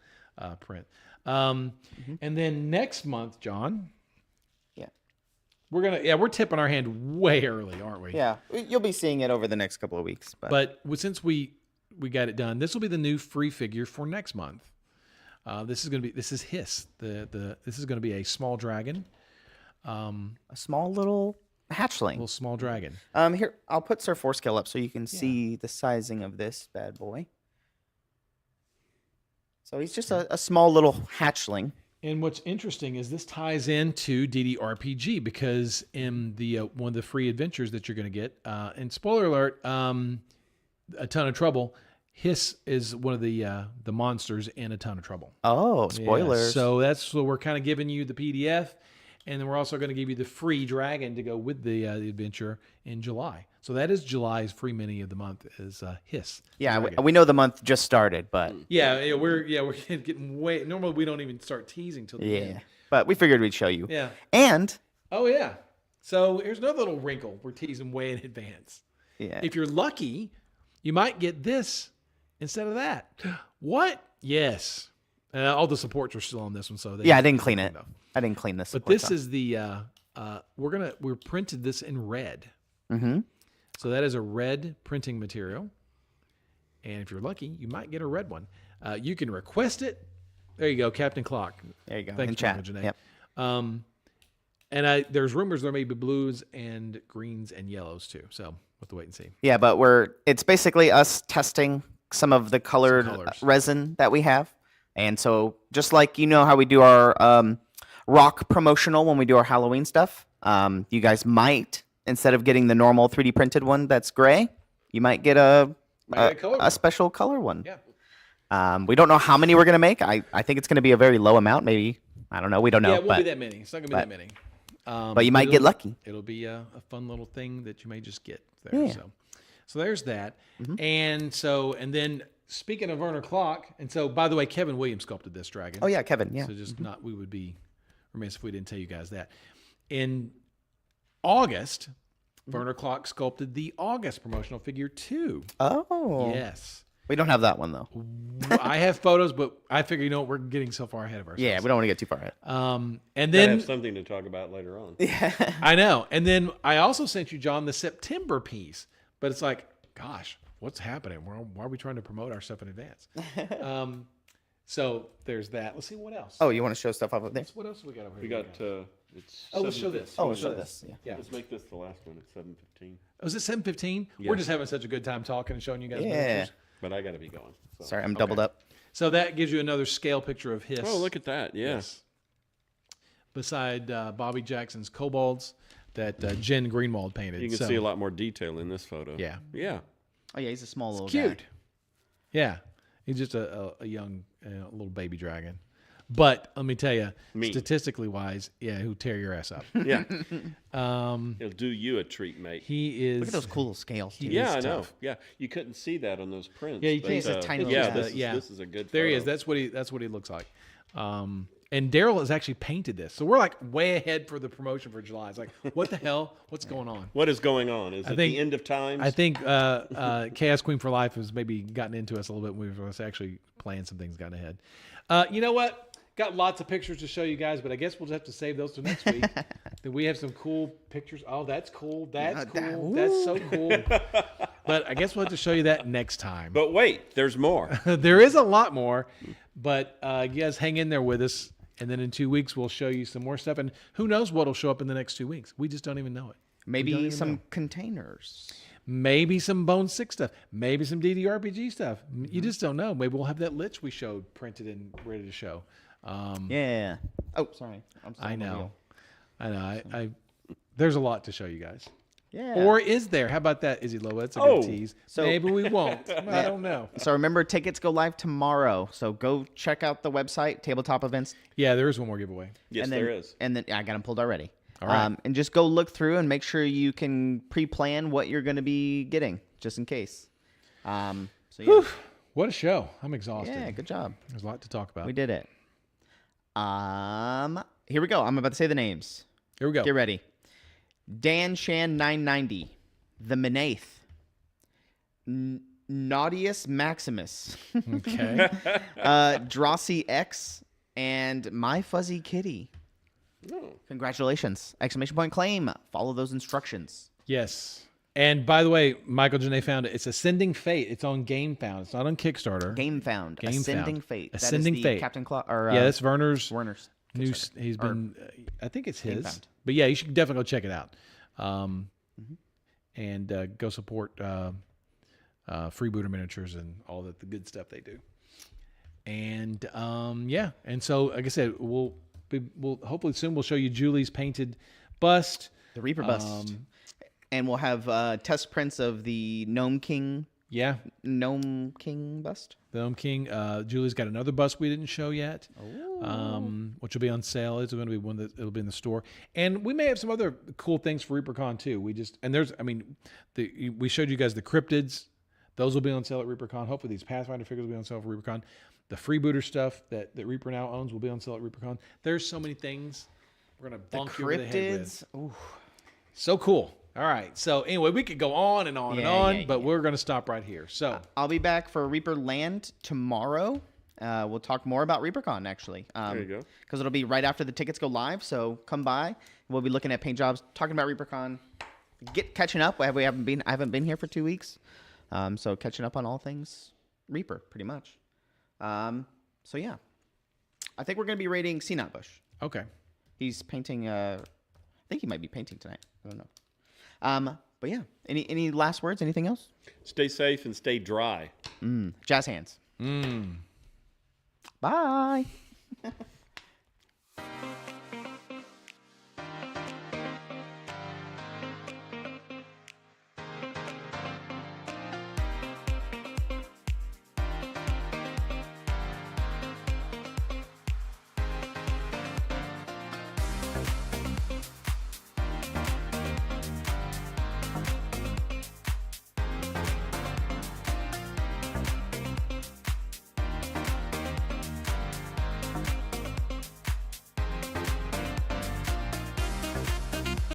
print. And then next month, John. Yeah. We're tipping our hand way early, aren't we? Yeah, you'll be seeing it over the next couple of weeks. But since we got it done, this will be the new free figure for next month. This is Hiss. This is going to be a small dragon. A small little hatchling. Little small dragon. Here, I'll put Sir Forescale up so you can see the sizing of this bad boy. So he's just a small little hatchling. And what's interesting is this ties into DDRPG because in the one of the free adventures that you're going to get, and spoiler alert, A Ton of Trouble, Hiss is one of the monsters in A Ton of Trouble. Oh, spoilers! Yeah, so we're kind of giving you the PDF, and then we're also going to give you the free dragon to go with the adventure in July. So that is July's free mini of the month is Hiss. Yeah, we know the month just started, but we're getting way. Normally we don't even start teasing till the end. But we figured we'd show you. Yeah. And so here's another little wrinkle. We're teasing way in advance. Yeah. If you're lucky, you might get this instead of that. What? Yes. All the supports are still on this one, so I didn't clean it. I didn't clean this. But this is the we're printed this in red. Mm-hmm. So that is a red printing material, and if you're lucky, you might get a red one. You can request it. There you go, Captain Clock. There you go. Thanks in chat. Janae. Yep. And there's rumors there may be blues and greens and yellows too. So we'll have to wait and see. Yeah, but it's basically us testing some of the colored resin that we have. And so just like how we do our rock promotional when we do our Halloween stuff, you guys might, instead of getting the normal 3D printed one that's gray, you might get a special color one. Yeah. We don't know how many we're going to make. I think it's going to be a very low amount. Maybe. I don't know. We don't know. Yeah, it won't be that many. It's not going to be that many. But you might get lucky. It'll be a fun little thing that you may just get there. Yeah. So there's that. Mm-hmm. And then speaking of Werner Clock, and so by the way, Kevin Williams sculpted this dragon. Oh yeah, Kevin. Yeah. So just we would be remiss if we didn't tell you guys that. In August, Werner Clock sculpted the August promotional figure 2. Oh. Yes. We don't have that one though. I have photos, but I figure we're getting so far ahead of ourselves. Yeah, we don't want to get too far ahead. And then have something to talk about later on. Yeah. I know. And then I also sent you, John, the September piece, but it's like, gosh, what's happening? Why are we trying to promote our stuff in advance? So there's that. Let's see what else. Oh, you want to show stuff up there? What else we got over here? We got let's show this. Let's show this. Yeah. Let's make this the last one. It's 7:15. Oh, is it 7:15? Yes. We're just having such a good time talking and showing you guys pictures. But I got to be going. So. Sorry, I'm doubled up. So that gives you another scale picture of Hiss. Oh, look at that. Yes. Beside Bobby Jackson's kobolds that Jen Greenwald painted. You can see a lot more detail in this photo. Yeah. Yeah. Oh, yeah, he's a small little cute. guy. Yeah. He's just a young little baby dragon. But let me tell you, statistically wise, he'll tear your ass up. Yeah. He'll do you a treat, mate. He is. Look at those cool scales. Too. Yeah, I know. Yeah, you couldn't see that on those prints. Yeah, you can't. He's a tiny little guy. This is a good. There photo. he is. That's what he looks like. And Daryl has actually painted this, so we're like way ahead for the promotion for July. It's like, what the hell? What's going on? What is going on? Is it the end of times? I think Chaos Queen for Life has maybe gotten into us a little bit when we were actually playing some things, gotten ahead. You know what? got lots of pictures to show you guys, but I guess we'll just have to save those till next week. Then we have some cool pictures. Oh, that's cool. That's cool. That's so cool. But I guess we'll have to show you that next time. But wait, there's more. There is a lot more, but you guys hang in there with us. And then in 2 weeks, we'll show you some more stuff. And who knows what will show up in the next 2 weeks? We just don't even know it. Maybe some containers. Maybe some Bone 6 stuff. Maybe some DDRPG stuff. You just don't know. Maybe we'll have that Lich we showed printed and ready to show. Yeah. Oh, sorry. I know. I there's a lot to show you guys. Yeah. Or is there? How about that, Izzy Lowe? That's a good tease. So maybe we won't. I don't know. So remember, tickets go live tomorrow. So go check out the website, Tabletop Events. Yeah, there is one more giveaway. Yes, there is. And then I got them pulled already. All right. And just go look through and make sure you can pre-plan what you're going to be getting, just in case. So yeah. Whew. What a show. I'm exhausted. Yeah, good job. There's a lot to talk about. We did it. Here we go. I'm about to say the names. Here we go. Get ready. Dan Shan 990, The Menaith, Naughtius Maximus, Okay. Drossi X, and My Fuzzy Kitty. Congratulations. Exclamation point claim. Follow those instructions. Yes. And by the way, Michael Janae found it. It's Ascending Fate. It's on GameFound. It's not on Kickstarter. GameFound. Ascending Fate. Ascending Fate. Captain Claw. Or, yeah, that's Werner's. Kickstarter. He's been. I think it's his. GameFound. But yeah, you should definitely go check it out. And go support Freebooter Miniatures and all the good stuff they do. And yeah, and so like I said, we'll hopefully soon we'll show you Julie's painted bust, The Reaper bust, and we'll have test prints of the Gnome King. Yeah, Gnome King bust. The Gnome King. Julie's got another bust we didn't show yet, which will be on sale. It's going to be one that it'll be in the store, and we may have some other cool things for ReaperCon too. We showed you guys the cryptids; those will be on sale at ReaperCon. Hopefully, these Pathfinder figures will be on sale for ReaperCon. The Freebooter stuff that Reaper now owns will be on sale at ReaperCon. There's so many things we're going to bump you over the head with. Ooh. So cool. All right. So anyway, we could go on and on, but we're going to stop right here. So I'll be back for Reaper Land tomorrow. We'll talk more about ReaperCon actually. There you go. Because it'll be right after the tickets go live. So come by. We'll be looking at paint jobs, talking about ReaperCon, catching up. I haven't been here for 2 weeks, so catching up on all things Reaper, pretty much. So yeah, I think we're gonna be rating Sea Bush. okay. He's painting. I think he might be painting tonight. I don't know. But yeah, any last words? Anything else? Stay safe and stay dry. Jazz hands. Bye.